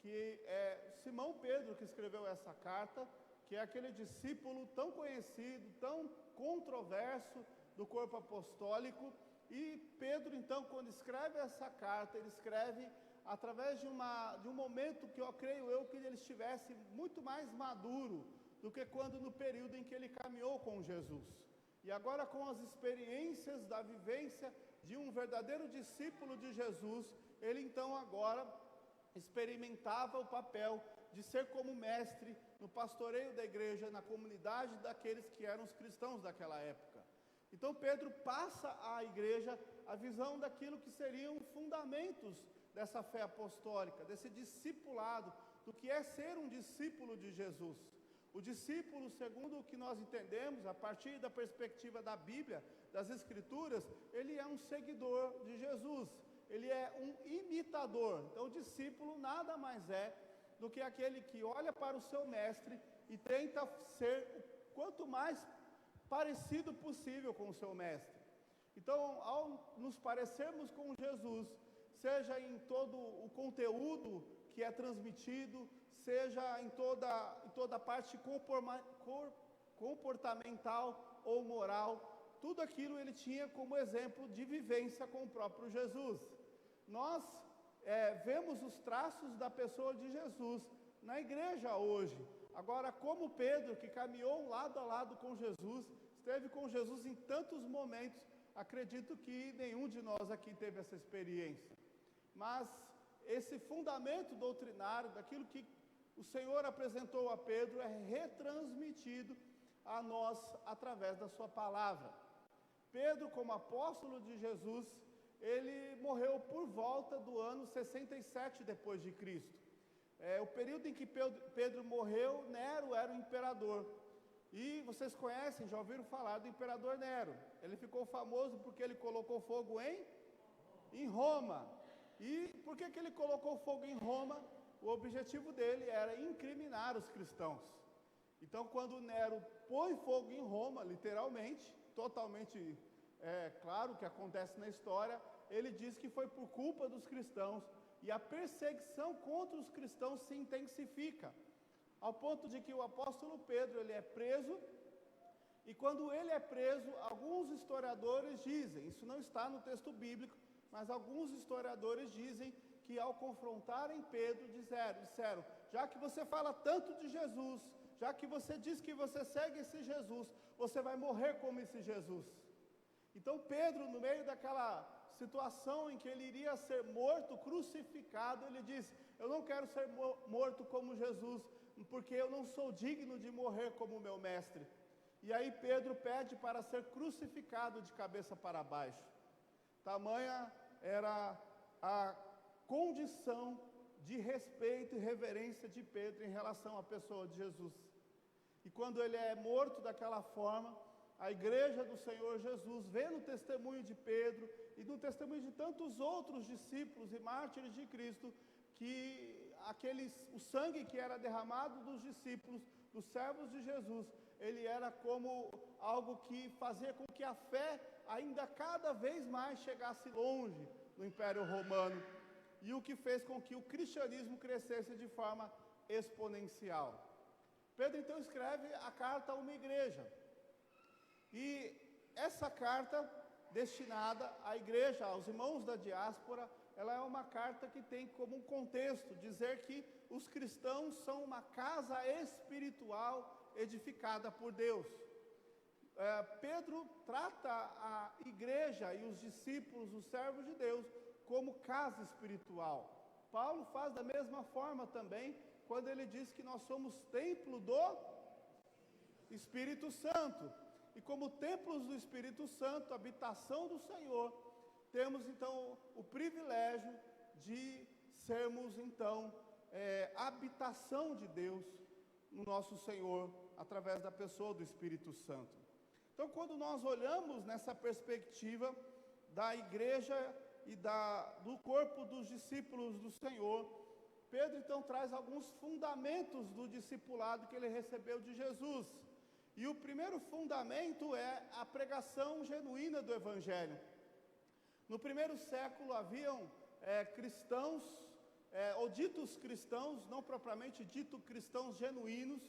que é Simão Pedro que escreveu essa carta, que é aquele discípulo tão conhecido, tão controverso do corpo apostólico. E Pedro, então, quando escreve essa carta, ele escreve através de um momento que eu creio que ele estivesse muito mais maduro do que quando no período em que ele caminhou com Jesus. E agora, com as experiências da vivência de um verdadeiro discípulo de Jesus, ele então agora experimentava o papel de ser como mestre no pastoreio da igreja, na comunidade daqueles que eram os cristãos daquela época. Então Pedro passa à igreja a visão daquilo que seriam fundamentos dessa fé apostólica, desse discipulado, do que é ser um discípulo de Jesus. O discípulo, segundo o que nós entendemos, a partir da perspectiva da Bíblia, das Escrituras, ele é um seguidor de Jesus, ele é um imitador. Então o discípulo nada mais é do que aquele que olha para o seu mestre e tenta ser o quanto mais parecido possível com o seu mestre. Então, ao nos parecermos com Jesus, seja em todo o conteúdo que é transmitido, seja em toda a parte comportamental ou moral, tudo aquilo ele tinha como exemplo de vivência com o próprio Jesus. Nós vemos os traços da pessoa de Jesus na igreja hoje. Agora, como Pedro, que caminhou lado a lado com Jesus, esteve com Jesus em tantos momentos, acredito que nenhum de nós aqui teve essa experiência. Mas esse fundamento doutrinário, daquilo que o Senhor apresentou a Pedro, é retransmitido a nós através da sua palavra. Pedro, como apóstolo de Jesus, ele morreu por volta do ano 67 depois de Cristo. O período em que Pedro morreu, Nero era o imperador. E vocês conhecem, já ouviram falar do imperador Nero. Ele ficou famoso porque ele colocou fogo em Roma. E por que ele colocou fogo em Roma? O objetivo dele era incriminar os cristãos. Então, quando Nero põe fogo em Roma, literalmente, totalmente claro que acontece na história, ele diz que foi por culpa dos cristãos, e a perseguição contra os cristãos se intensifica, ao ponto de que o apóstolo Pedro ele é preso, e quando ele é preso, alguns historiadores dizem, isso não está no texto bíblico, mas alguns historiadores dizem que ao confrontarem Pedro, disseram, já que você fala tanto de Jesus, já que você diz que você segue esse Jesus, você vai morrer como esse Jesus. Então Pedro, no meio daquela situação em que ele iria ser morto, crucificado, ele diz, eu não quero ser morto como Jesus, porque eu não sou digno de morrer como meu mestre. E aí Pedro pede para ser crucificado de cabeça para baixo. Tamanha era a condição de respeito e reverência de Pedro em relação à pessoa de Jesus. E quando ele é morto daquela forma, a igreja do Senhor Jesus, vendo o testemunho de Pedro e no testemunho de tantos outros discípulos e mártires de Cristo, que o sangue que era derramado dos discípulos, dos servos de Jesus, ele era como algo que fazia com que a fé ainda cada vez mais chegasse longe no Império Romano, e o que fez com que o cristianismo crescesse de forma exponencial. Pedro então escreve a carta a uma igreja, e essa carta destinada à igreja, aos irmãos da diáspora, ela é uma carta que tem como um contexto dizer que os cristãos são uma casa espiritual edificada por Deus. Pedro trata a igreja e os discípulos, os servos de Deus, como casa espiritual. Paulo faz da mesma forma também, quando ele diz que nós somos templo do Espírito Santo. E como templos do Espírito Santo, habitação do Senhor, temos então o privilégio de sermos então habitação de Deus no nosso Senhor, através da pessoa do Espírito Santo. Então, quando nós olhamos nessa perspectiva da igreja e do corpo dos discípulos do Senhor, Pedro então traz alguns fundamentos do discipulado que ele recebeu de Jesus. E o primeiro fundamento é a pregação genuína do Evangelho. No primeiro século haviam cristãos, ou ditos cristãos, não propriamente dito cristãos genuínos,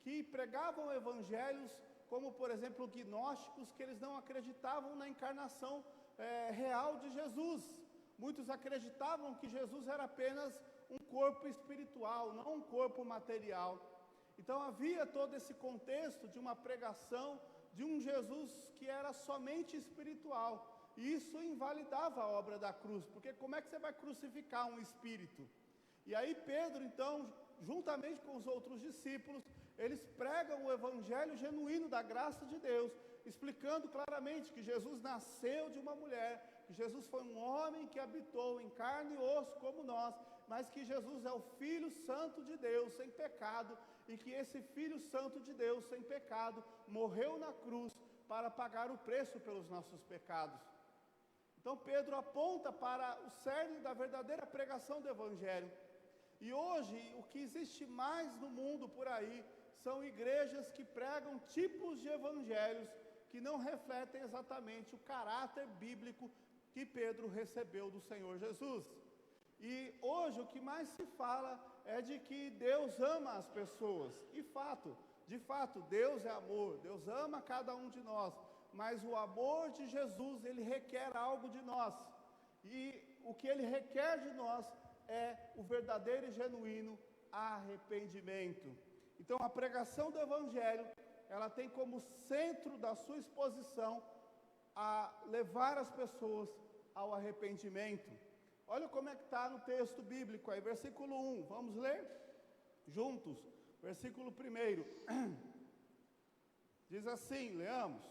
que pregavam evangelhos, como por exemplo gnósticos, que eles não acreditavam na encarnação real de Jesus. Muitos acreditavam que Jesus era apenas um corpo espiritual, não um corpo material. Então havia todo esse contexto de uma pregação de um Jesus que era somente espiritual, e isso invalidava a obra da cruz, porque como é que você vai crucificar um espírito? E aí Pedro então, juntamente com os outros discípulos, eles pregam o evangelho genuíno da graça de Deus, explicando claramente que Jesus nasceu de uma mulher, que Jesus foi um homem que habitou em carne e osso como nós, mas que Jesus é o Filho Santo de Deus, sem pecado, e que esse Filho Santo de Deus, sem pecado, morreu na cruz para pagar o preço pelos nossos pecados. Então Pedro aponta para o cerne da verdadeira pregação do Evangelho. E hoje, o que existe mais no mundo por aí, são igrejas que pregam tipos de evangelhos que não refletem exatamente o caráter bíblico que Pedro recebeu do Senhor Jesus. E hoje o que mais se fala é de que Deus ama as pessoas. E de fato, Deus é amor, Deus ama cada um de nós, mas o amor de Jesus, ele requer algo de nós. E o que ele requer de nós é o verdadeiro e genuíno arrependimento. Então a pregação do Evangelho, ela tem como centro da sua exposição a levar as pessoas ao arrependimento. Olha como é que está no texto bíblico aí, versículo 1, vamos ler juntos, versículo 1. Diz assim, leamos: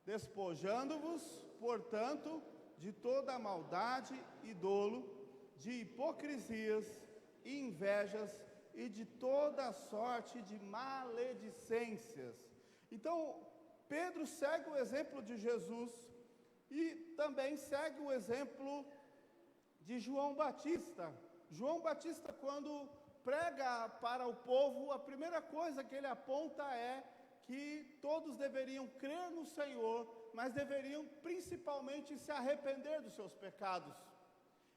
despojando-vos, portanto, de toda maldade e dolo, de hipocrisias e invejas e de toda sorte de maledicências. Então, Pedro segue o exemplo de Jesus e também segue o exemplo de João Batista. João Batista, quando prega para o povo, a primeira coisa que ele aponta é que todos deveriam crer no Senhor, mas deveriam principalmente se arrepender dos seus pecados.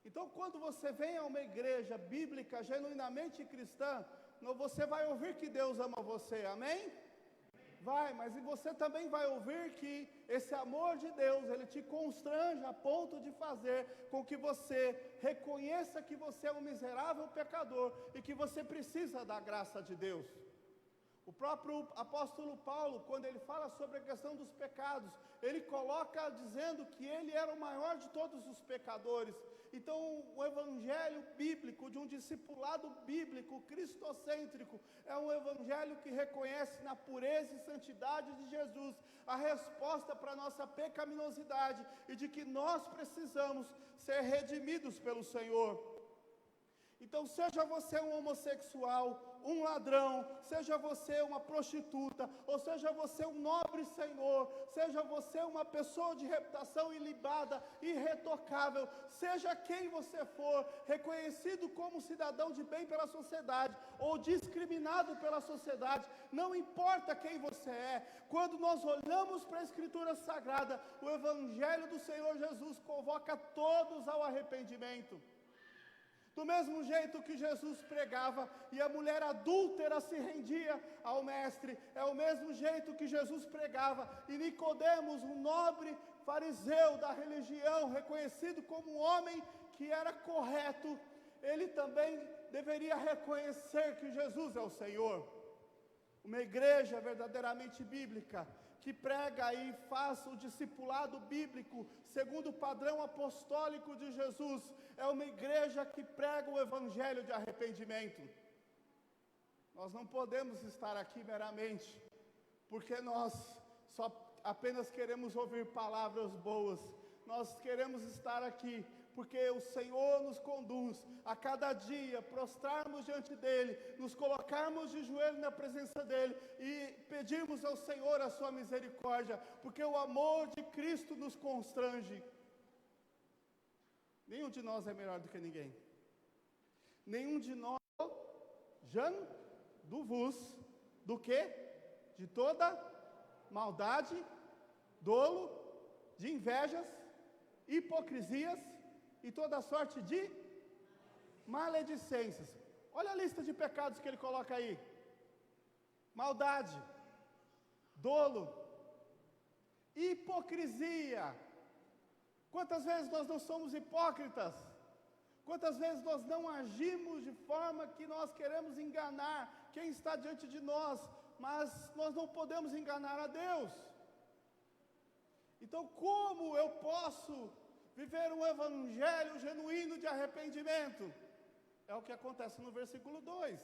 Então, quando você vem a uma igreja bíblica genuinamente cristã, você vai ouvir que Deus ama você, amém? Vai, mas você também vai ouvir que esse amor de Deus, ele te constrange a ponto de fazer com que você reconheça que você é um miserável pecador e que você precisa da graça de Deus. O próprio apóstolo Paulo, quando ele fala sobre a questão dos pecados, ele coloca dizendo que ele era o maior de todos os pecadores. Então, o evangelho bíblico, de um discipulado bíblico, cristocêntrico, é um evangelho que reconhece na pureza e santidade de Jesus a resposta para a nossa pecaminosidade e de que nós precisamos ser redimidos pelo Senhor. Então, seja você um homossexual, um ladrão, seja você uma prostituta, ou seja você um nobre senhor, seja você uma pessoa de reputação ilibada, irretocável, seja quem você for, reconhecido como cidadão de bem pela sociedade, ou discriminado pela sociedade, não importa quem você é, quando nós olhamos para a Escritura Sagrada, o Evangelho do Senhor Jesus convoca todos ao arrependimento. Do mesmo jeito que Jesus pregava e a mulher adúltera se rendia ao mestre, é o mesmo jeito que Jesus pregava e Nicodemos, um nobre fariseu da religião, reconhecido como um homem que era correto, ele também deveria reconhecer que Jesus é o Senhor. Uma igreja verdadeiramente bíblica, que prega e faz o discipulado bíblico, segundo o padrão apostólico de Jesus, é uma igreja que prega o evangelho de arrependimento. Nós não podemos estar aqui meramente, porque nós só apenas queremos ouvir palavras boas, nós queremos estar aqui, porque o Senhor nos conduz a cada dia, prostrarmos diante dEle, nos colocarmos de joelho na presença dEle e pedirmos ao Senhor a sua misericórdia, porque o amor de Cristo nos constrange. Nenhum de nós é melhor do que ninguém. Nenhum de nós, do vos, do que? De toda maldade, dolo, de invejas, hipocrisias, e toda sorte de maledicências. Olha a lista de pecados que ele coloca aí: maldade, dolo, hipocrisia. Quantas vezes nós não somos hipócritas? Quantas vezes nós não agimos de forma que nós queremos enganar quem está diante de nós, mas nós não podemos enganar a Deus. Então, como eu posso viver um evangelho genuíno de arrependimento? É o que acontece no versículo 2.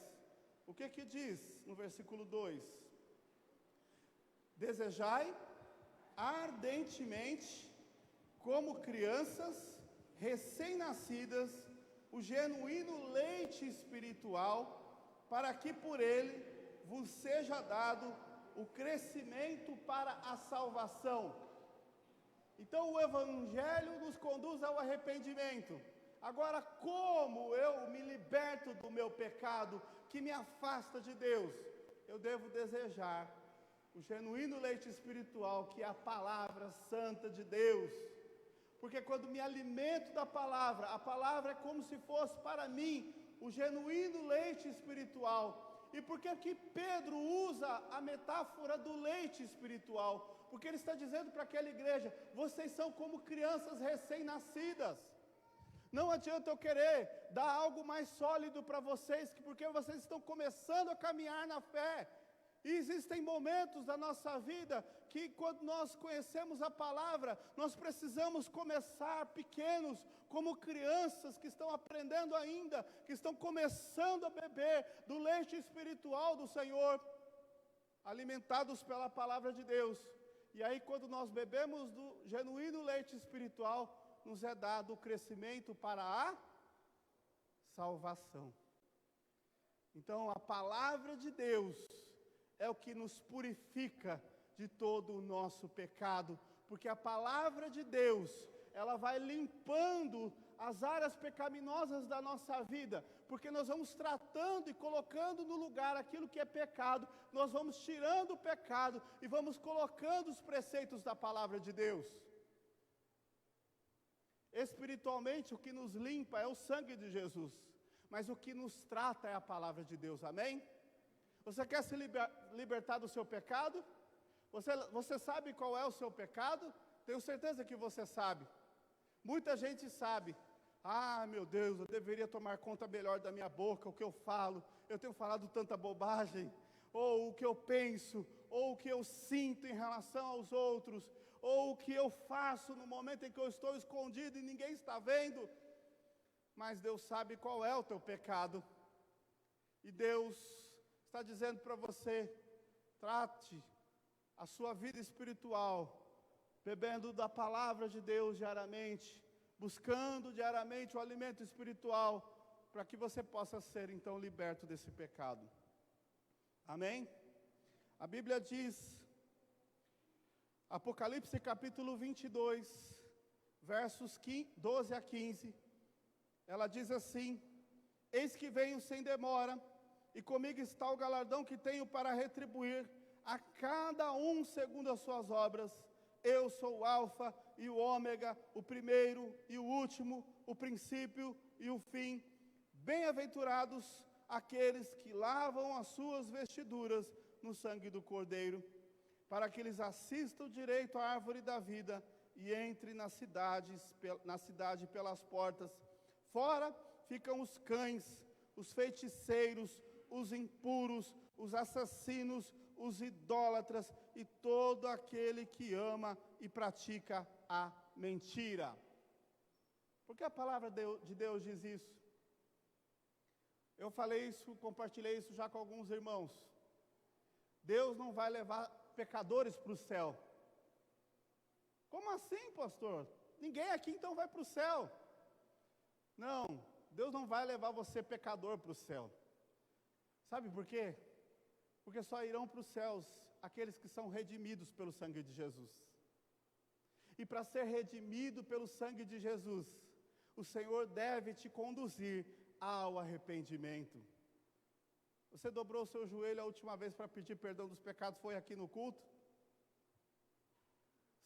O que diz no versículo 2? Desejai ardentemente, como crianças recém-nascidas, o genuíno leite espiritual, para que por ele vos seja dado o crescimento para a salvação. Então o evangelho nos conduz ao arrependimento. Agora, como eu me liberto do meu pecado que me afasta de Deus? Eu devo desejar o genuíno leite espiritual, que é a palavra santa de Deus. Porque quando me alimento da palavra, a palavra é como se fosse para mim o genuíno leite espiritual. E por que que Pedro usa a metáfora do leite espiritual? Porque ele está dizendo para aquela igreja: vocês são como crianças recém-nascidas. Não adianta eu querer dar algo mais sólido para vocês, porque vocês estão começando a caminhar na fé. E existem momentos da nossa vida que, quando nós conhecemos a palavra, nós precisamos começar pequenos, como crianças que estão aprendendo ainda, que estão começando a beber do leite espiritual do Senhor. alimentados pela palavra de Deus. E aí, quando nós bebemos do genuíno leite espiritual, nos é dado o crescimento para a salvação. Então, a palavra de Deus é o que nos purifica de todo o nosso pecado, porque a palavra de Deus, ela vai limpando as áreas pecaminosas da nossa vida, porque nós vamos tratando e colocando no lugar aquilo que é pecado, nós vamos tirando o pecado e vamos colocando os preceitos da palavra de Deus. Espiritualmente, o que nos limpa é o sangue de Jesus, mas o que nos trata é a palavra de Deus, amém? Você quer se libertar do seu pecado? Você sabe qual é o seu pecado? Tenho certeza que você sabe. Muita gente sabe. Ah, meu Deus, eu deveria tomar conta melhor da minha boca, o que eu falo. Eu tenho falado tanta bobagem. Ou o que eu penso, ou o que eu sinto em relação aos outros, ou o que eu faço no momento em que eu estou escondido e ninguém está vendo. Mas Deus sabe qual é o teu pecado. E Deus está dizendo para você, trate a sua vida espiritual, bebendo da palavra de Deus diariamente, buscando diariamente o alimento espiritual, para que você possa ser então liberto desse pecado. Amém? A Bíblia diz, Apocalipse capítulo 22, versos 12 a 15, ela diz assim: eis que venho sem demora, e comigo está o galardão que tenho para retribuir a cada um segundo as suas obras. Eu sou o Alfa e o Ômega, o primeiro e o último, o princípio e o fim. Bem-aventurados aqueles que lavam as suas vestiduras no sangue do Cordeiro, para que eles assistam direito à árvore da vida e entrem na cidade pelas portas. Fora ficam os cães, os feiticeiros, os impuros, os assassinos, os idólatras e todo aquele que ama e pratica a mentira. Por que a palavra de Deus diz isso? Eu falei isso, compartilhei isso já com alguns irmãos. Deus não vai levar pecadores para o céu. Como assim, pastor? Ninguém aqui então vai para o céu. Não, Deus não vai levar você pecador para o céu. Sabe por quê? Porque só irão para os céus aqueles que são redimidos pelo sangue de Jesus. E para ser redimido pelo sangue de Jesus, o Senhor deve te conduzir ao arrependimento. Você dobrou o seu joelho a última vez para pedir perdão dos pecados, foi aqui no culto?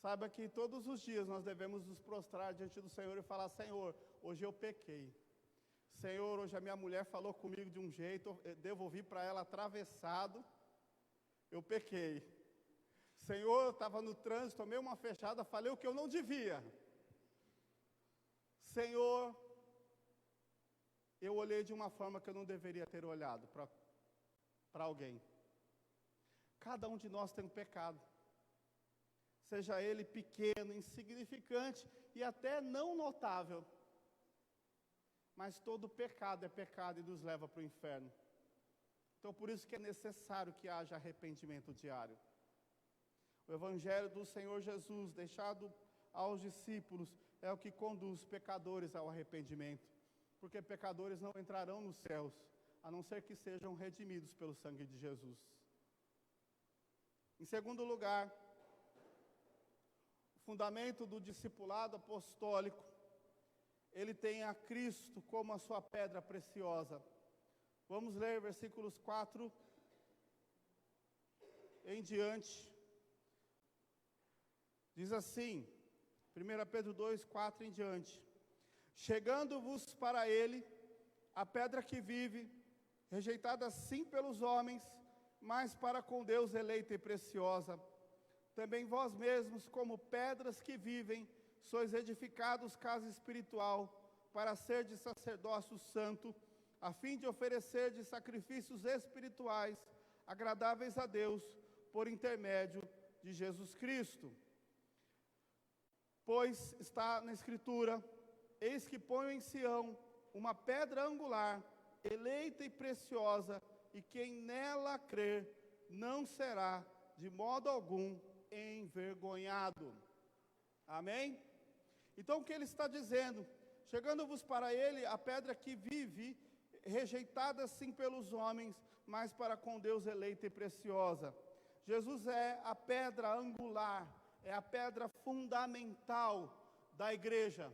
Saiba que todos os dias nós devemos nos prostrar diante do Senhor e falar: Senhor, hoje eu pequei. Senhor, hoje a minha mulher falou comigo de um jeito, eu devolvi para ela atravessado, eu pequei. Senhor, eu estava no trânsito, tomei uma fechada, falei o que eu não devia. Senhor, eu olhei de uma forma que eu não deveria ter olhado para alguém. Cada um de nós tem um pecado, seja ele pequeno, insignificante e até não notável. Mas todo pecado é pecado e nos leva para o inferno. Então, por isso que é necessário que haja arrependimento diário. O Evangelho do Senhor Jesus, deixado aos discípulos, é o que conduz pecadores ao arrependimento. Porque pecadores não entrarão nos céus, a não ser que sejam redimidos pelo sangue de Jesus. Em segundo lugar, o fundamento do discipulado apostólico, ele tem a Cristo como a sua pedra preciosa. Vamos ler versículos 4 em diante. Diz assim, 1 Pedro 2, 4 em diante: chegando-vos para ele, a pedra que vive, rejeitada sim pelos homens, mas para com Deus eleita e preciosa. Também vós mesmos, como pedras que vivem, sois edificados casa espiritual, para ser de sacerdócio santo, a fim de oferecer de sacrifícios espirituais, agradáveis a Deus, por intermédio de Jesus Cristo. Pois está na Escritura: eis que ponho em Sião uma pedra angular, eleita e preciosa, e quem nela crer não será de modo algum envergonhado. Amém? Então o que ele está dizendo? Chegando-vos para ele, a pedra que vive, rejeitada sim pelos homens, mas para com Deus eleita e preciosa. Jesus é a pedra angular, é a pedra fundamental da igreja.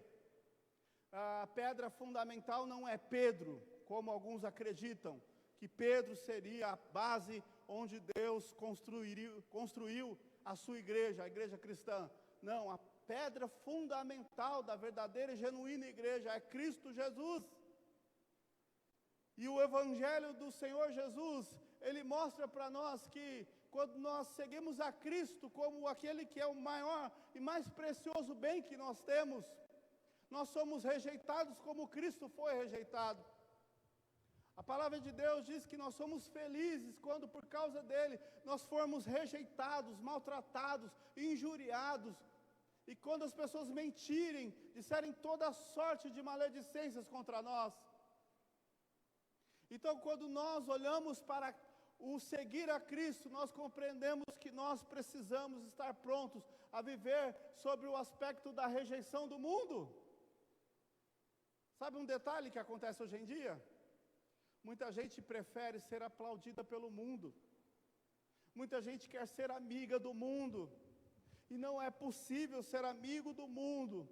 A pedra fundamental não é Pedro, como alguns acreditam, que Pedro seria a base onde Deus construiu a sua igreja, a igreja cristã. Não, a pedra fundamental da verdadeira e genuína igreja é Cristo Jesus. E o Evangelho do Senhor Jesus, ele mostra para nós que quando nós seguimos a Cristo como aquele que é o maior e mais precioso bem que nós temos, nós somos rejeitados como Cristo foi rejeitado. A palavra de Deus diz que nós somos felizes quando por causa dele nós formos rejeitados, maltratados, injuriados, e quando as pessoas mentirem, disserem toda sorte de maledicências contra nós. Então, quando nós olhamos para o seguir a Cristo, nós compreendemos que nós precisamos estar prontos a viver sobre o aspecto da rejeição do mundo. Sabe um detalhe que acontece hoje em dia? Muita gente prefere ser aplaudida pelo mundo. Muita gente quer ser amiga do mundo. E não é possível ser amigo do mundo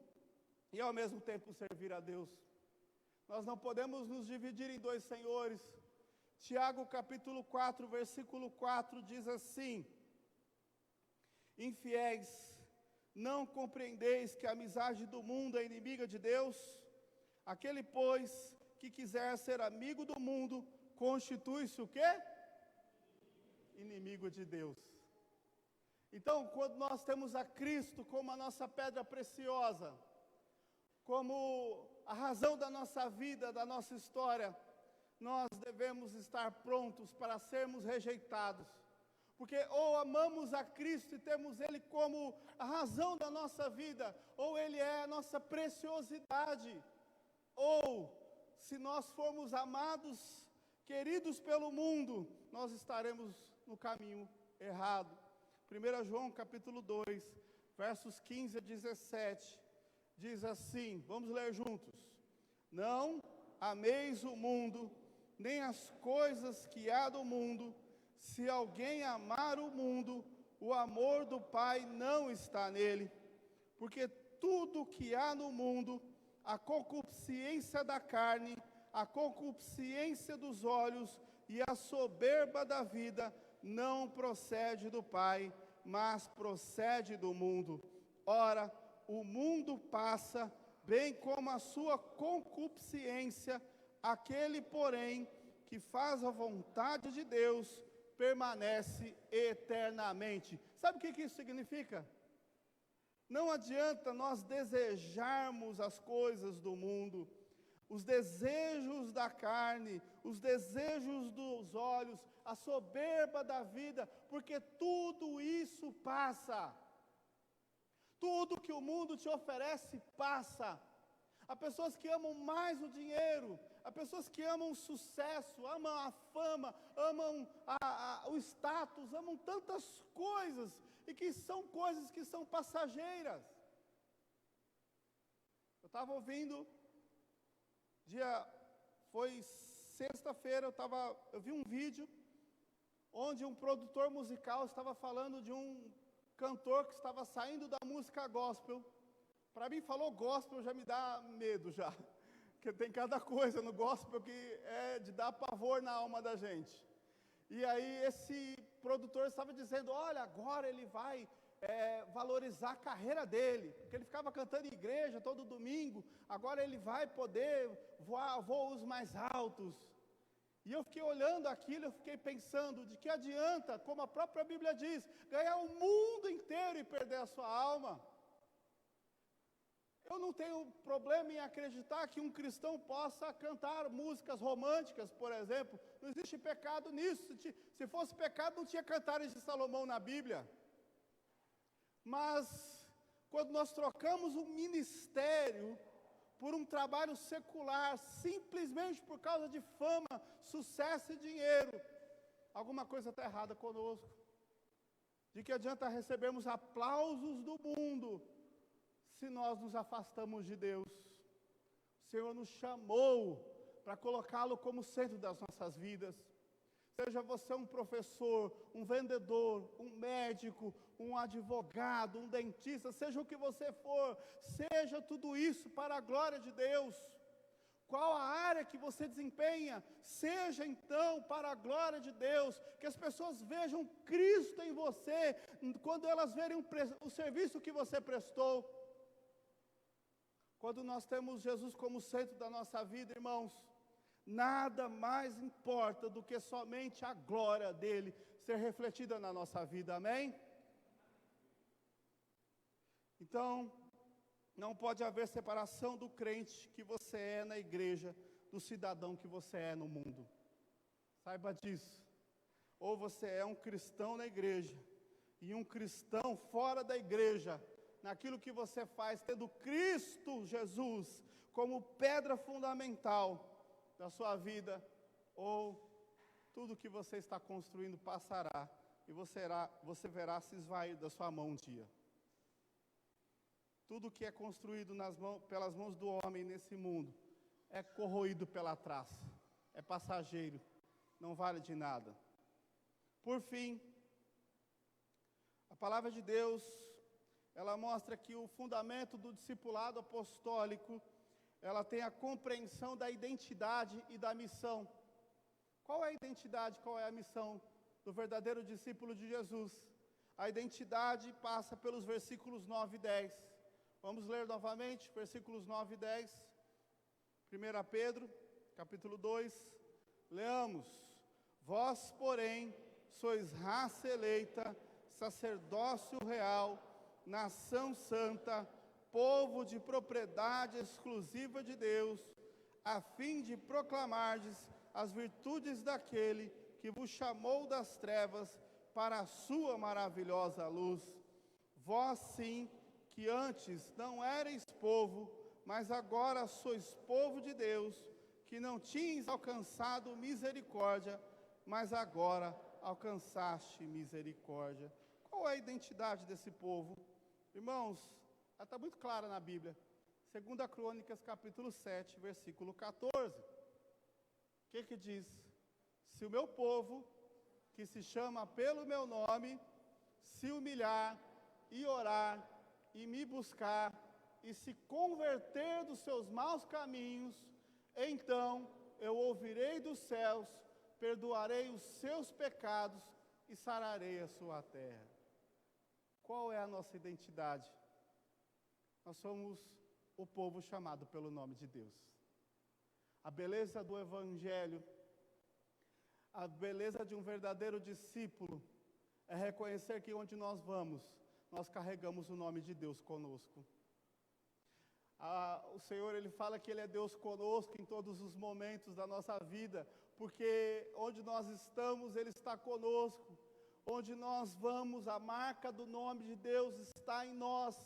e ao mesmo tempo servir a Deus. Nós não podemos nos dividir em dois senhores. Tiago capítulo 4, versículo 4 diz assim: infiéis, não compreendeis que a amizade do mundo é inimiga de Deus? Aquele, pois, que quiser ser amigo do mundo, constitui-se o quê? Inimigo de Deus. Então, quando nós temos a Cristo como a nossa pedra preciosa, como a razão da nossa vida, da nossa história, nós devemos estar prontos para sermos rejeitados. Porque ou amamos a Cristo e temos Ele como a razão da nossa vida, ou Ele é a nossa preciosidade, ou se nós formos amados, queridos pelo mundo, nós estaremos no caminho errado. 1 João capítulo 2, versos 15 a 17, diz assim, vamos ler juntos: não ameis o mundo, nem as coisas que há do mundo. Se alguém amar o mundo, o amor do Pai não está nele. Porque tudo que há no mundo, a concupiscência da carne, a concupiscência dos olhos e a soberba da vida, não procede do Pai, mas procede do mundo. Ora, o mundo passa, bem como a sua concupiscência, aquele, porém, que faz a vontade de Deus, permanece eternamente. Sabe o que isso significa? Não adianta nós desejarmos as coisas do mundo, os desejos da carne, os desejos dos olhos, a soberba da vida, porque tudo isso passa. Tudo que o mundo te oferece passa. Há pessoas que amam mais o dinheiro, há pessoas que amam o sucesso, amam a fama, amam o status, amam tantas coisas, e que são coisas que são passageiras. Eu estava ouvindo, foi sexta-feira, eu vi um vídeo, onde um produtor musical estava falando de um cantor que estava saindo da música gospel. Para mim, falou gospel já me dá medo já, porque tem cada coisa no gospel que é de dar pavor na alma da gente. E aí esse produtor estava dizendo, olha, agora ele vai valorizar a carreira dele, porque ele ficava cantando em igreja todo domingo, agora ele vai poder voar voos mais altos. E eu fiquei olhando aquilo, eu fiquei pensando, de que adianta, como a própria Bíblia diz, ganhar o mundo inteiro e perder a sua alma? Eu não tenho problema em acreditar que um cristão possa cantar músicas românticas, por exemplo. Não existe pecado nisso. Se fosse pecado, não tinha Cantares de Salomão na Bíblia. Mas, quando nós trocamos um ministério por um trabalho secular, simplesmente por causa de fama, sucesso e dinheiro, alguma coisa está errada conosco. De que adianta recebermos aplausos do mundo se nós nos afastamos de Deus? O Senhor nos chamou para colocá-lo como centro das nossas vidas. Seja você um professor, um vendedor, um médico, um advogado, um dentista, seja o que você for, seja tudo isso para a glória de Deus. Qual a área que você desempenha, seja então para a glória de Deus, que as pessoas vejam Cristo em você, quando elas verem o serviço que você prestou. Quando nós temos Jesus como centro da nossa vida, irmãos, nada mais importa do que somente a glória dele ser refletida na nossa vida, amém? Então, não pode haver separação do crente que você é na igreja, do cidadão que você é no mundo. Saiba disso. Ou você é um cristão na igreja, e um cristão fora da igreja, naquilo que você faz, tendo Cristo Jesus como pedra fundamental da sua vida, ou tudo que você está construindo passará, e você verá se esvair da sua mão um dia. Tudo que é construído pelas mãos do homem nesse mundo é corroído pela traça, é passageiro, não vale de nada. Por fim, a palavra de Deus, ela mostra que o fundamento do discipulado apostólico, ela tem a compreensão da identidade e da missão. Qual é a identidade, qual é a missão do verdadeiro discípulo de Jesus? A identidade passa pelos versículos 9 e 10. Vamos ler novamente, versículos 9 e 10. 1 Pedro, capítulo 2. Leamos. Vós, porém, sois raça eleita, sacerdócio real, nação santa, povo de propriedade exclusiva de Deus, a fim de proclamardes as virtudes daquele que vos chamou das trevas para a sua maravilhosa luz. Vós sim, que antes não erais povo, mas agora sois povo de Deus, que não tinhas alcançado misericórdia, mas agora alcançaste misericórdia. Qual é a identidade desse povo? Irmãos, ela está muito clara na Bíblia. 2 Crônicas, capítulo 7, versículo 14. O que diz? Se o meu povo, que se chama pelo meu nome, se humilhar e orar e me buscar e se converter dos seus maus caminhos, então eu ouvirei dos céus, perdoarei os seus pecados e sararei a sua terra. Qual é a nossa identidade? Nós somos o povo chamado pelo nome de Deus. A beleza do Evangelho, a beleza de um verdadeiro discípulo, é reconhecer que onde nós vamos, nós carregamos o nome de Deus conosco. O Senhor, Ele fala que Ele é Deus conosco em todos os momentos da nossa vida, porque onde nós estamos, Ele está conosco. Onde nós vamos, a marca do nome de Deus está em nós.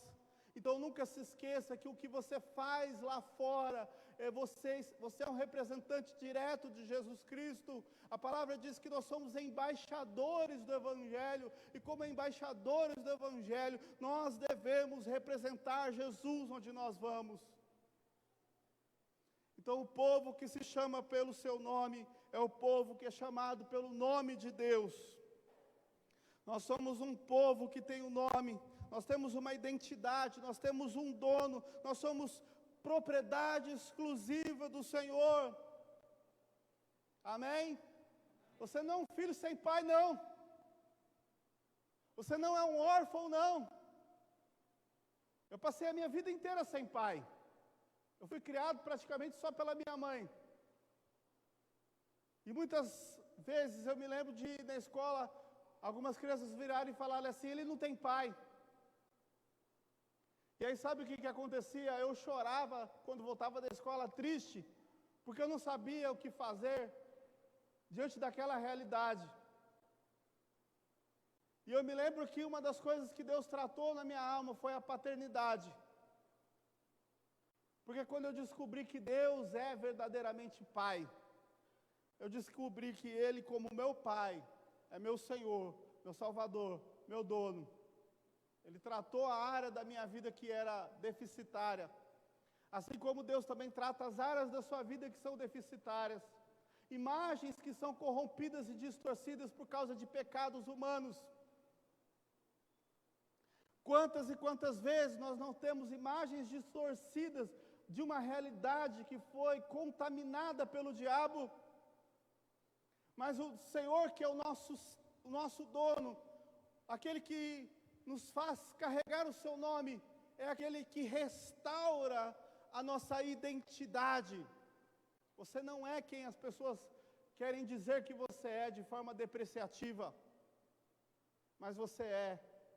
Então nunca se esqueça que o que você faz lá fora, você é um representante direto de Jesus Cristo. A palavra diz que nós somos embaixadores do Evangelho, e como embaixadores do Evangelho, nós devemos representar Jesus onde nós vamos. Então o povo que se chama pelo seu nome, é o povo que é chamado pelo nome de Deus. Nós somos um povo que tem um nome, nós temos uma identidade, nós temos um dono, nós somos propriedade exclusiva do Senhor. Amém? Você não é um filho sem pai, não. Você não é um órfão, não. Eu passei a minha vida inteira sem pai. Eu fui criado praticamente só pela minha mãe. E muitas vezes eu me lembro de ir na escola, algumas crianças virarem e falarem assim: ele não tem pai. E aí sabe o que acontecia? Eu chorava quando voltava da escola triste, porque eu não sabia o que fazer diante daquela realidade. E eu me lembro que uma das coisas que Deus tratou na minha alma foi a paternidade. Porque quando eu descobri que Deus é verdadeiramente Pai, eu descobri que Ele, como meu Pai, é meu Senhor, meu Salvador, meu dono. Ele tratou a área da minha vida que era deficitária, assim como Deus também trata as áreas da sua vida que são deficitárias. Imagens que são corrompidas e distorcidas por causa de pecados humanos. Quantas e quantas vezes nós não temos imagens distorcidas de uma realidade que foi contaminada pelo diabo, mas o Senhor, que é o nosso dono, aquele que nos faz carregar o seu nome, é aquele que restaura a nossa identidade. Você não é quem as pessoas querem dizer que você é de forma depreciativa, mas você é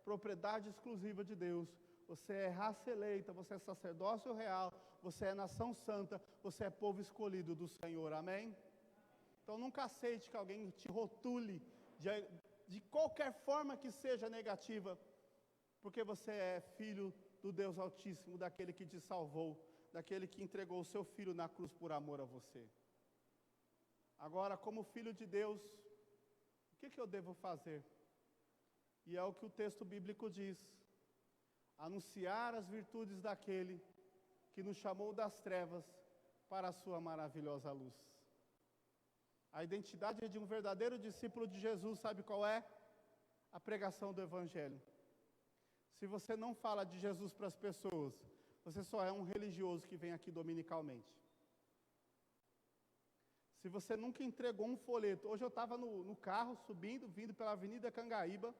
propriedade exclusiva de Deus. Você é raça eleita, você é sacerdócio real, você é nação santa, você é povo escolhido do Senhor, amém? Então nunca aceite que alguém te rotule de qualquer forma que seja negativa, porque você é filho do Deus Altíssimo, daquele que te salvou, daquele que entregou o seu filho na cruz por amor a você. Agora, como filho de Deus, o que eu devo fazer? E é o que o texto bíblico diz: anunciar as virtudes daquele que nos chamou das trevas para a sua maravilhosa luz. A identidade de um verdadeiro discípulo de Jesus, sabe qual é? A pregação do Evangelho. Se você não fala de Jesus para as pessoas, você só é um religioso que vem aqui dominicalmente. Se você nunca entregou um folheto, hoje eu estava no carro, vindo pela Avenida Cangaíba,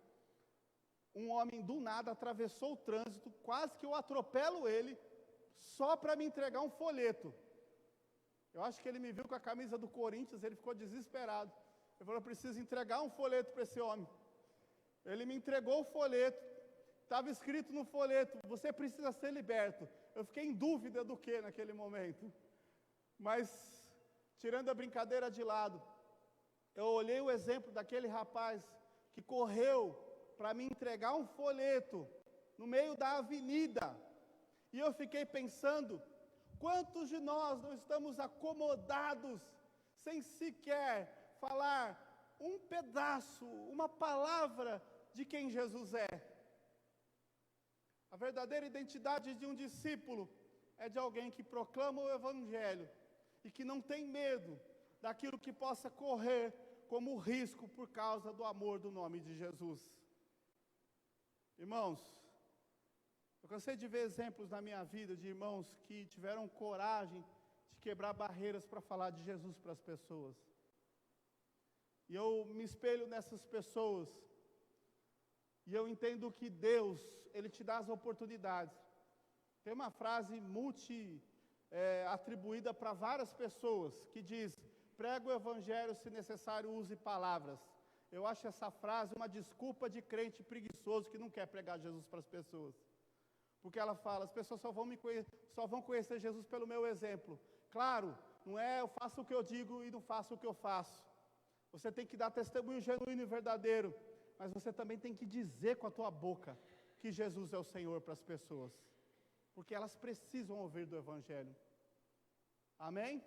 um homem do nada atravessou o trânsito, quase que eu atropelo ele, só para me entregar um folheto. Eu acho que ele me viu com a camisa do Corinthians, ele ficou desesperado. Ele falou: eu preciso entregar um folheto para esse homem. Ele me entregou o folheto, estava escrito no folheto: você precisa ser liberto. Eu fiquei em dúvida do que naquele momento. Mas, tirando a brincadeira de lado, eu olhei o exemplo daquele rapaz que correu para me entregar um folheto no meio da avenida. E eu fiquei pensando, quantos de nós não estamos acomodados, sem sequer falar um pedaço, uma palavra de quem Jesus é? A verdadeira identidade de um discípulo é de alguém que proclama o Evangelho e que não tem medo daquilo que possa correr como risco por causa do amor do nome de Jesus. Irmãos, eu cansei de ver exemplos na minha vida de irmãos que tiveram coragem de quebrar barreiras para falar de Jesus para as pessoas. E eu me espelho nessas pessoas. E eu entendo que Deus, Ele te dá as oportunidades. Tem uma frase atribuída para várias pessoas, que diz: prega o Evangelho, se necessário use palavras. Eu acho essa frase uma desculpa de crente preguiçoso que não quer pregar Jesus para as pessoas. Porque ela fala: as pessoas só vão conhecer Jesus pelo meu exemplo. Claro, não é eu faço o que eu digo e não faço o que eu faço. Você tem que dar testemunho genuíno e verdadeiro, mas você também tem que dizer com a tua boca que Jesus é o Senhor para as pessoas, porque elas precisam ouvir do Evangelho. Amém?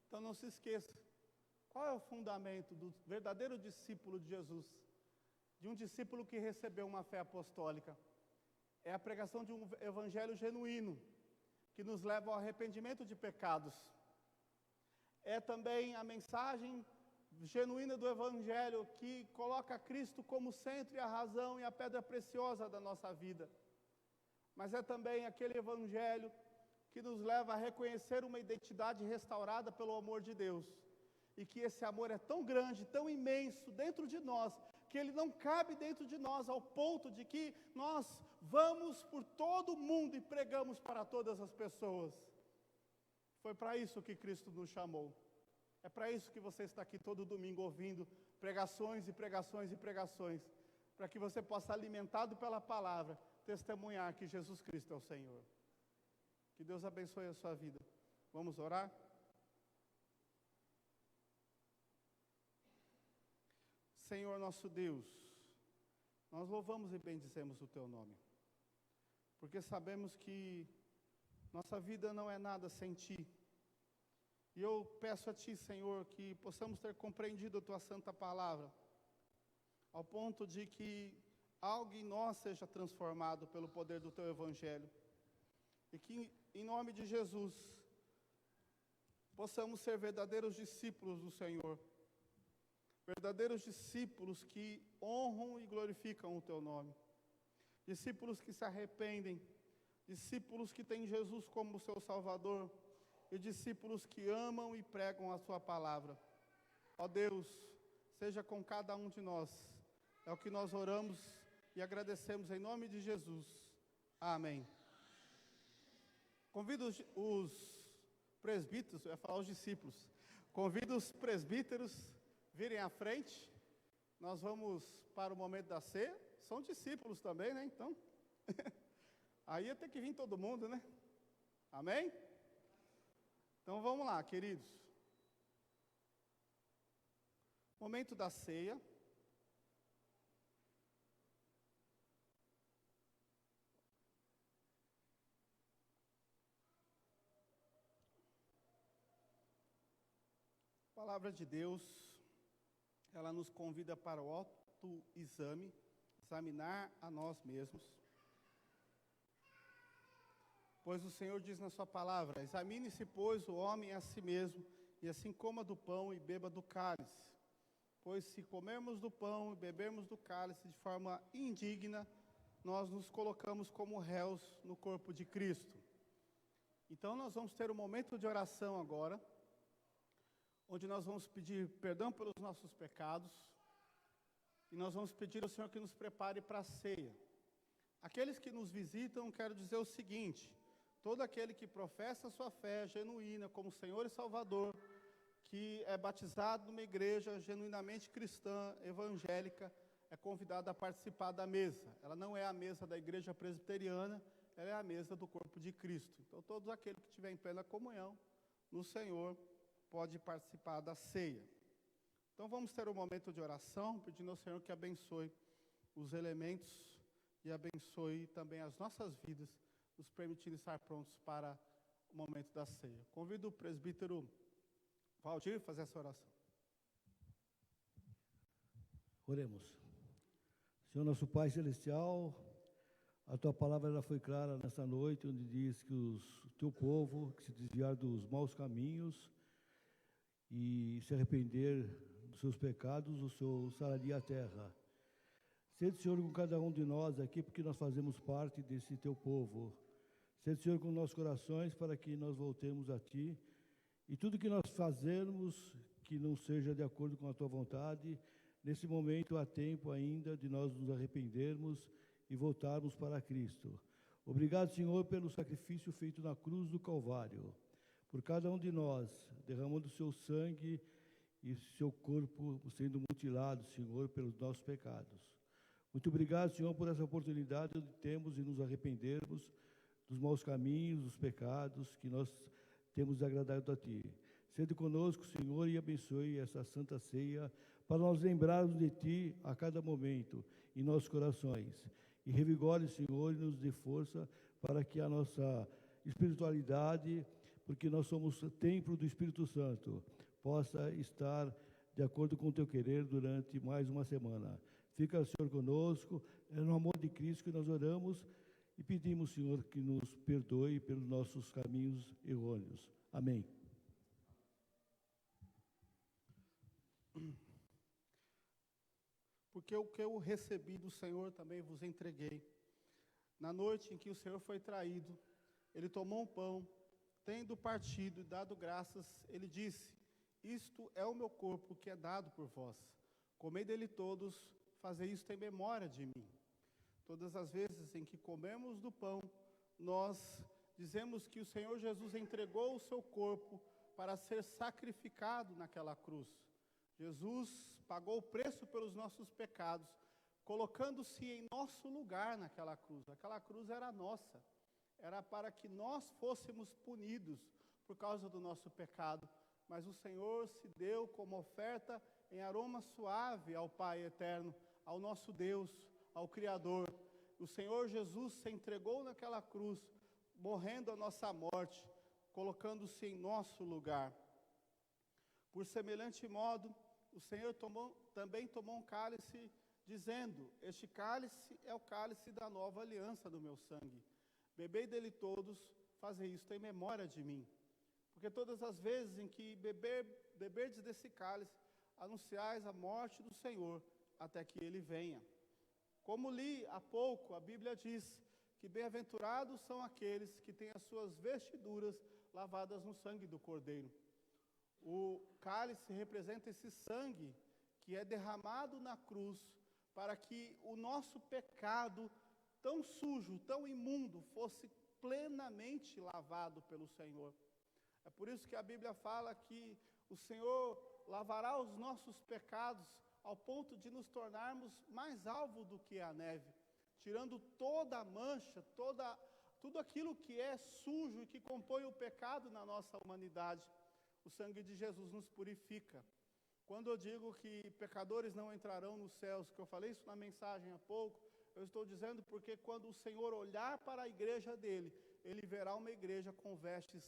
Então não se esqueça, qual é o fundamento do verdadeiro discípulo de Jesus? De um discípulo que recebeu uma fé apostólica. É a pregação de um Evangelho genuíno, que nos leva ao arrependimento de pecados. É também a mensagem genuína do Evangelho que coloca Cristo como centro e a razão e a pedra preciosa da nossa vida. Mas é também aquele Evangelho que nos leva a reconhecer uma identidade restaurada pelo amor de Deus. E que esse amor é tão grande, tão imenso dentro de nós, que ele não cabe dentro de nós ao ponto de que nós vamos por todo o mundo e pregamos para todas as pessoas. Foi para isso que Cristo nos chamou. É para isso que você está aqui todo domingo ouvindo pregações e pregações e pregações, para que você possa, alimentado pela palavra, testemunhar que Jesus Cristo é o Senhor. Que Deus abençoe a sua vida. Vamos orar? Senhor nosso Deus, nós louvamos e bendizemos o Teu nome, porque sabemos que nossa vida não é nada sem Ti. E eu peço a Ti, Senhor, que possamos ter compreendido a Tua santa palavra, ao ponto de que algo em nós seja transformado pelo poder do Teu Evangelho. E que, em nome de Jesus, possamos ser verdadeiros discípulos do Senhor. Verdadeiros discípulos que honram e glorificam o Teu nome. Discípulos que se arrependem. Discípulos que têm Jesus como seu Salvador. E discípulos que amam e pregam a Sua palavra. Ó Deus, seja com cada um de nós. É o que nós oramos e agradecemos em nome de Jesus. Amém. Convido os presbíteros, eu ia falar os discípulos. Convido os presbíteros virem à frente. Nós vamos para o momento da ceia. São discípulos também, né? Então, aí ia ter que vir todo mundo, né? Amém? Então vamos lá, queridos. Momento da ceia. A palavra de Deus, ela nos convida para o autoexame, examinar a nós mesmos. Pois o Senhor diz na sua palavra: examine-se, pois, o homem a si mesmo, e assim coma do pão e beba do cálice. Pois se comermos do pão e bebermos do cálice de forma indigna, nós nos colocamos como réus no corpo de Cristo. Então nós vamos ter um momento de oração agora, onde nós vamos pedir perdão pelos nossos pecados, e nós vamos pedir ao Senhor que nos prepare para a ceia. Aqueles que nos visitam, quero dizer o seguinte: todo aquele que professa a sua fé genuína como Senhor e Salvador, que é batizado numa igreja genuinamente cristã, evangélica, é convidado a participar da mesa. Ela não é a mesa da igreja presbiteriana, ela é a mesa do corpo de Cristo. Então, todos aqueles que estiverem em plena comunhão no Senhor, pode participar da ceia. Então vamos ter um momento de oração, pedindo ao Senhor que abençoe os elementos e abençoe também as nossas vidas, nos permitindo estar prontos para o momento da ceia. Convido o presbítero Valdir a fazer essa oração. Oremos. Senhor nosso Pai Celestial, a Tua palavra ela foi clara nessa noite, onde diz que o Teu povo, que se desviar dos maus caminhos e se arrepender dos seus pecados, o Senhor sararia a terra. Sede, Senhor, com cada um de nós aqui, porque nós fazemos parte desse Teu povo. Sede, Senhor, com nossos corações, para que nós voltemos a Ti. E tudo que nós fazermos, que não seja de acordo com a Tua vontade, nesse momento há tempo ainda de nós nos arrependermos e voltarmos para Cristo. Obrigado, Senhor, pelo sacrifício feito na cruz do Calvário, por cada um de nós, derramando o Seu sangue e Seu corpo sendo mutilado, Senhor, pelos nossos pecados. Muito obrigado, Senhor, por essa oportunidade que temos de nos arrependermos dos maus caminhos, dos pecados que nós temos agradado a Ti. Sede conosco, Senhor, e abençoe essa santa ceia, para nós lembrarmos de Ti a cada momento, em nossos corações. E revigore, Senhor, e nos dê força para que a nossa espiritualidade, porque nós somos templo do Espírito Santo, possa estar de acordo com o Teu querer durante mais uma semana. Fica, Senhor, conosco, é no amor de Cristo que nós oramos e pedimos, Senhor, que nos perdoe pelos nossos caminhos errôneos. Amém. Porque o que eu recebi do Senhor também vos entreguei. Na noite em que o Senhor foi traído, Ele tomou um pão, tendo partido e dado graças, Ele disse: isto é o meu corpo que é dado por vós. Comei dele todos, fazei isto em memória de mim. Todas as vezes em que comemos do pão, nós dizemos que o Senhor Jesus entregou o seu corpo para ser sacrificado naquela cruz. Jesus pagou o preço pelos nossos pecados, colocando-se em nosso lugar naquela cruz. Aquela cruz era nossa, era para que nós fôssemos punidos por causa do nosso pecado. Mas o Senhor se deu como oferta em aroma suave ao Pai eterno, ao nosso Deus, ao Criador. O Senhor Jesus se entregou naquela cruz, morrendo a nossa morte, colocando-se em nosso lugar. Por semelhante modo, o Senhor também tomou um cálice dizendo: este cálice é o cálice da nova aliança do meu sangue. Bebei dele todos, fazei isto em memória de mim. Porque todas as vezes em que beberdes desse cálice, anunciais a morte do Senhor, até que ele venha. Como li há pouco, a Bíblia diz que bem-aventurados são aqueles que têm as suas vestiduras lavadas no sangue do Cordeiro. O cálice representa esse sangue que é derramado na cruz para que o nosso pecado tão sujo, tão imundo, fosse plenamente lavado pelo Senhor. É por isso que a Bíblia fala que o Senhor lavará os nossos pecados ao ponto de nos tornarmos mais alvo do que a neve, tirando toda a mancha, tudo aquilo que é sujo e que compõe o pecado na nossa humanidade. O sangue de Jesus nos purifica. Quando eu digo que pecadores não entrarão nos céus, que eu falei isso na mensagem há pouco, eu estou dizendo porque quando o Senhor olhar para a igreja dele, ele verá uma igreja com vestes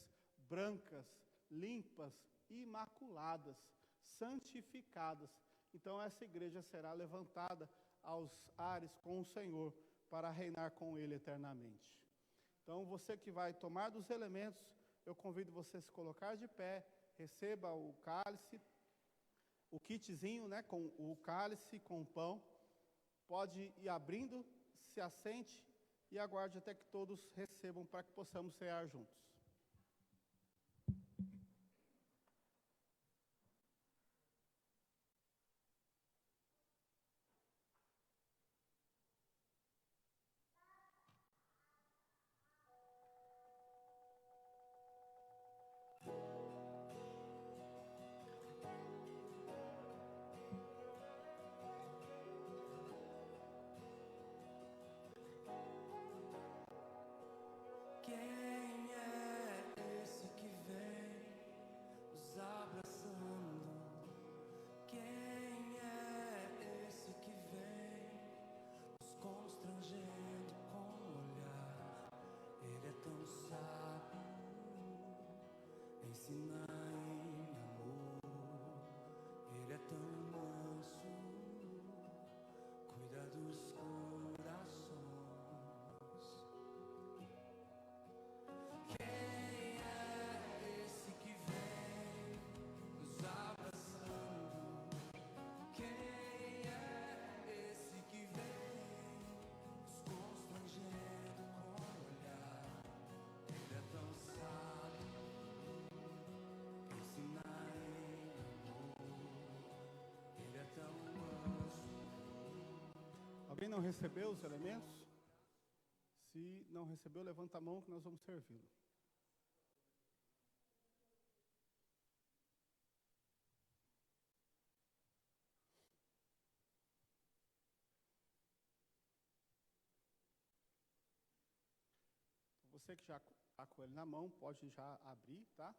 brancas, limpas, imaculadas, santificadas. Então essa igreja será levantada aos ares com o Senhor para reinar com ele eternamente. Então você que vai tomar dos elementos, eu convido você a se colocar de pé, receba o cálice, o kitzinho, né, com o cálice, com o pão. Pode ir abrindo, se assente e aguarde até que todos recebam para que possamos cear juntos. Quem é esse que vem nos abraçando? Quem é esse que vem nos constrangendo com o olhar? Ele é tão sábio, ensina em amor. Ele é tão manso, cuida dos corações. Alguém não recebeu os elementos? Se não recebeu, levanta a mão que nós vamos servi-lo. Você que já está com ele na mão, pode já abrir, tá?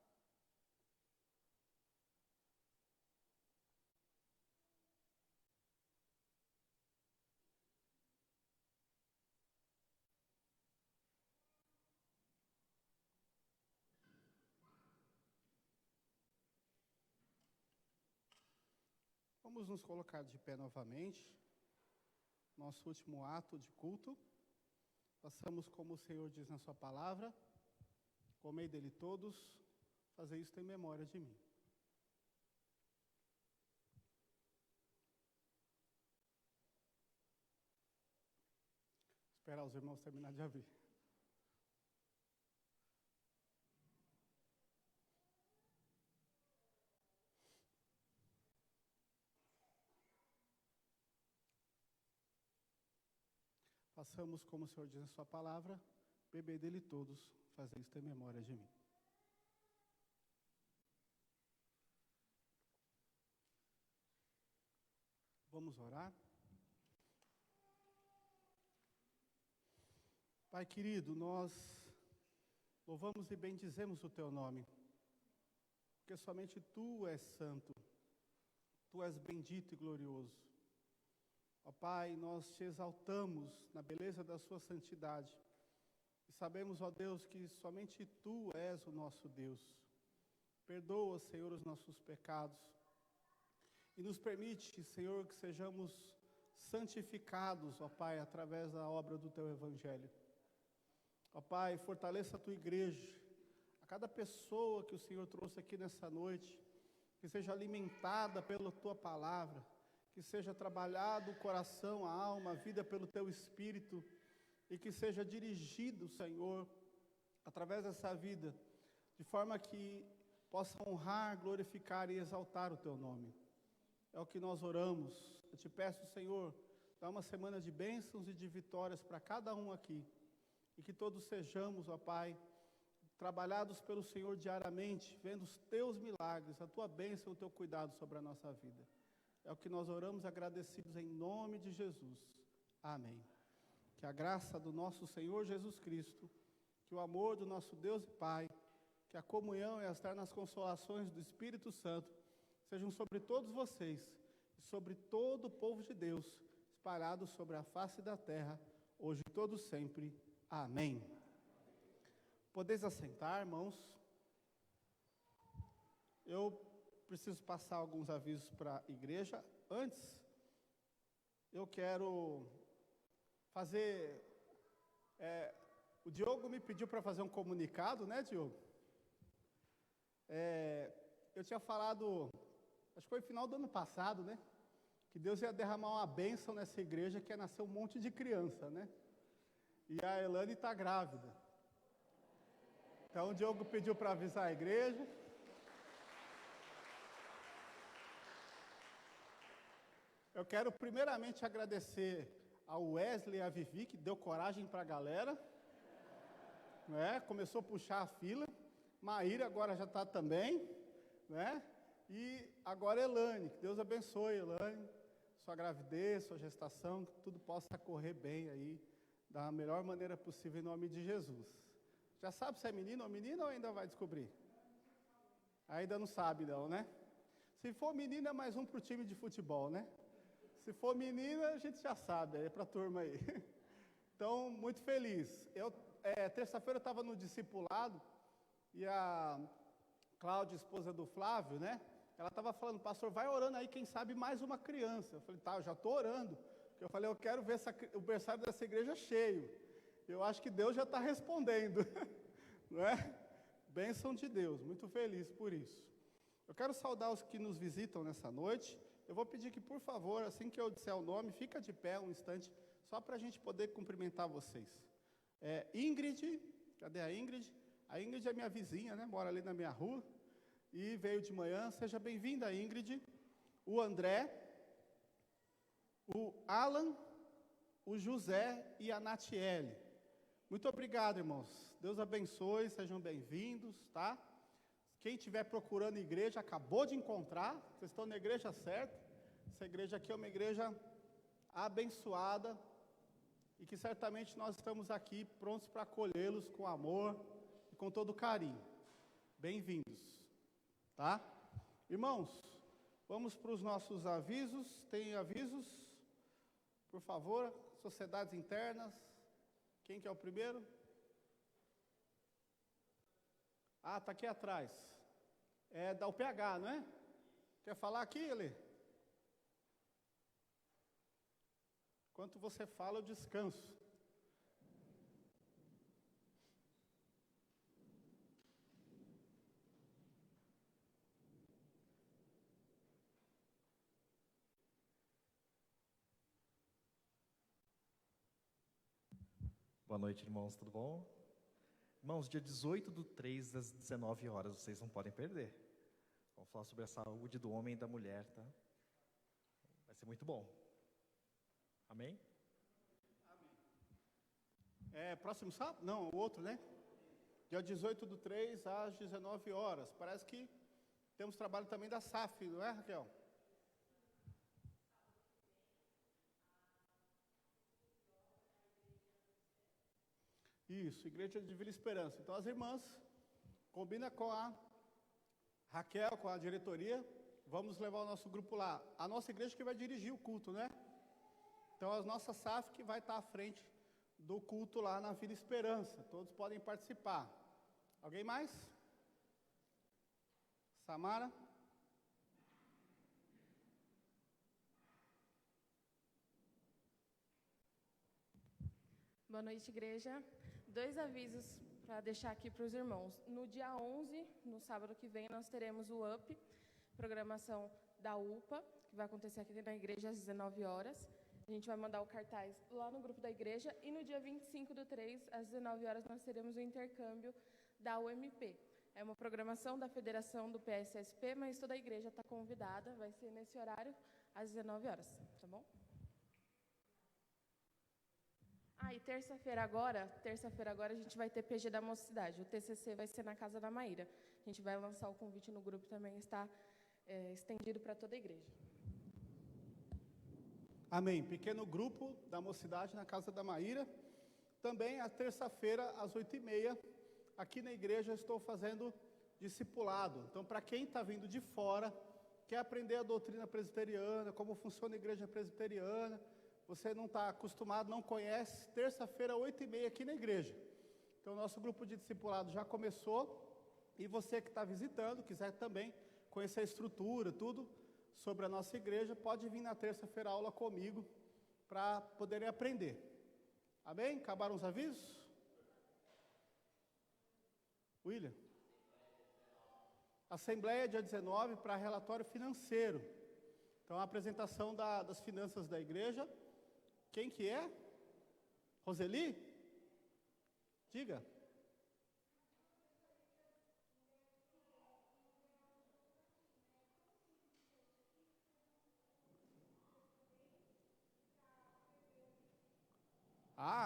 Vamos nos colocar de pé novamente. Nosso último ato de culto. Passamos como o Senhor diz na sua palavra. Comei dele todos, fazei isto em memória de mim. Esperar os irmãos terminar de abrir. Passamos como o Senhor diz na sua palavra, bebei dele todos, fazei isto em memória de mim. Vamos orar? Pai querido, nós louvamos e bendizemos o teu nome, porque somente tu és santo, tu és bendito e glorioso. Ó Pai, nós te exaltamos na beleza da sua santidade e sabemos, ó Deus, que somente tu és o nosso Deus. Perdoa, Senhor, os nossos pecados e nos permite, Senhor, que sejamos santificados, ó Pai, através da obra do Teu Evangelho. Ó Pai, fortaleça a Tua igreja, a cada pessoa que o Senhor trouxe aqui nessa noite, que seja alimentada pela Tua palavra, que seja trabalhado o coração, a alma, a vida pelo Teu Espírito, e que seja dirigido, Senhor, através dessa vida, de forma que possa honrar, glorificar e exaltar o Teu nome. É o que nós oramos. Eu te peço, Senhor, dá uma semana de bênçãos e de vitórias para cada um aqui, e que todos sejamos, ó Pai, trabalhados pelo Senhor diariamente, vendo os Teus milagres, a Tua bênção, o Teu cuidado sobre a nossa vida. É o que nós oramos agradecidos em nome de Jesus. Amém. Que a graça do nosso Senhor Jesus Cristo, que o amor do nosso Deus e Pai, que a comunhão e as eternas consolações do Espírito Santo sejam sobre todos vocês e sobre todo o povo de Deus, espalhados sobre a face da terra, hoje e todo sempre. Amém. Podeis assentar, irmãos. Eu preciso passar alguns avisos para a igreja. Antes, eu quero fazer... o Diogo me pediu para fazer um comunicado, né, Diogo? Eu tinha falado, acho que foi no final do ano passado, né? Que Deus ia derramar uma bênção nessa igreja, que ia nascer um monte de criança, né? E a Elane está grávida. Então o Diogo pediu para avisar a igreja. Eu quero primeiramente agradecer ao Wesley e à Vivi, que deu coragem para a galera. Né? Começou a puxar a fila. Maíra agora já está também. Né? E agora Elane, que Deus abençoe, Elane, sua gravidez, sua gestação, que tudo possa correr bem aí, da melhor maneira possível, em nome de Jesus. Já sabe se é menino ou menina ou ainda vai descobrir? Ainda não sabe não, né? Se for menina, é mais um para o time de futebol, né? Se for menina, a gente já sabe, é para a turma aí. Então, muito feliz. Terça-feira eu estava no discipulado, e a Cláudia, esposa do Flávio, né? Ela estava falando, pastor, vai orando aí, quem sabe mais uma criança. Eu falei, tá, eu já estou orando. Eu falei, eu quero ver o berçário dessa igreja cheio. Eu acho que Deus já está respondendo. Não é? Bênção de Deus, muito feliz por isso. Eu quero saudar os que nos visitam nessa noite. Eu vou pedir que, por favor, assim que eu disser o nome, fica de pé um instante, só para a gente poder cumprimentar vocês. Ingrid, cadê a Ingrid? A Ingrid é minha vizinha, né? Mora ali na minha rua. E veio de manhã. Seja bem-vinda, Ingrid. O André, o Alan, o José e a Natiele. Muito obrigado, irmãos. Deus abençoe, sejam bem-vindos, tá? Quem estiver procurando igreja, acabou de encontrar. Vocês estão na igreja certa. Essa igreja aqui é uma igreja abençoada e que certamente nós estamos aqui prontos para acolhê-los com amor e com todo carinho. Bem-vindos. Tá? Irmãos, vamos para os nossos avisos. Tem avisos? Por favor, sociedades internas. Quem que é o primeiro? Ah, está aqui atrás. É da UPH, não é? Quer falar aqui, Eli? Enquanto você fala, eu descanso. Boa noite, irmãos, tudo bom? Irmãos, dia 18/3, às 19 horas, vocês não podem perder. Vamos falar sobre a saúde do homem e da mulher, tá? Vai ser muito bom. Amém? Próximo sábado? Não, o outro, né? Dia 18/3, às 19 horas. Parece que temos trabalho também da SAF, não é, Raquel? Isso, Igreja de Vila Esperança. Então, as irmãs, combina com a Raquel, com a diretoria, vamos levar o nosso grupo lá. A nossa igreja que vai dirigir o culto, né? Então, a nossa SAF que vai estar à frente do culto lá na Vila Esperança. Todos podem participar. Alguém mais? Samara? Boa noite, igreja. 2 avisos para deixar aqui para os irmãos. No dia 11, no sábado que vem, nós teremos o UP, programação da UPA, que vai acontecer aqui na igreja às 19 horas. A gente vai mandar o cartaz lá no grupo da igreja. E no dia 25/3, às 19 horas, nós teremos o intercâmbio da UMP. É uma programação da Federação do PSSP, mas toda a igreja está convidada. Vai ser nesse horário, às 19 horas, tá bom? E terça-feira agora, a gente vai ter PG da Mocidade. O TCC vai ser na casa da Maíra. A gente vai lançar o convite no grupo também, está estendido para toda a igreja. Amém. Pequeno grupo da Mocidade na casa da Maíra. Também, a terça-feira, às 8h30, aqui na igreja eu estou fazendo discipulado. Então, para quem está vindo de fora, quer aprender a doutrina presbiteriana, como funciona a igreja presbiteriana, você não está acostumado, não conhece, terça-feira, 8h30, aqui na igreja. Então, nosso grupo de discipulado já começou, e você que está visitando, quiser também conhecer a estrutura, tudo sobre a nossa igreja, pode vir na terça-feira aula comigo, para poderem aprender. Amém? Acabaram os avisos? William? Assembleia, dia 19, para relatório financeiro. Então, a apresentação das finanças da igreja. Quem que é? Roseli? Diga.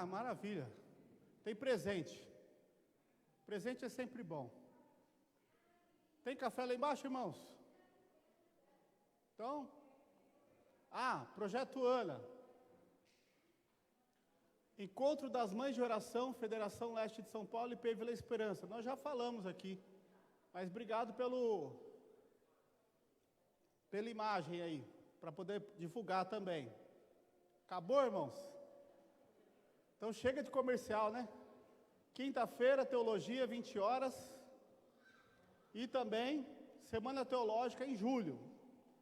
Maravilha. Tem presente. Presente é sempre bom. Tem café lá embaixo, irmãos? Então, Projeto Ana. Encontro das Mães de Oração, Federação Leste de São Paulo e P Vila Esperança. Nós já falamos aqui, mas obrigado pela imagem aí, para poder divulgar também. Acabou, irmãos? Então chega de comercial, né? Quinta-feira, teologia, 20 horas. E também, Semana Teológica em julho.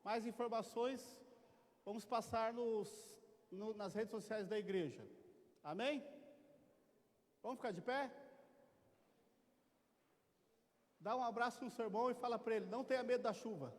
Mais informações, vamos passar nas redes sociais da igreja. Amém? Vamos ficar de pé? Dá um abraço no seu irmão e fala para ele, não tenha medo da chuva.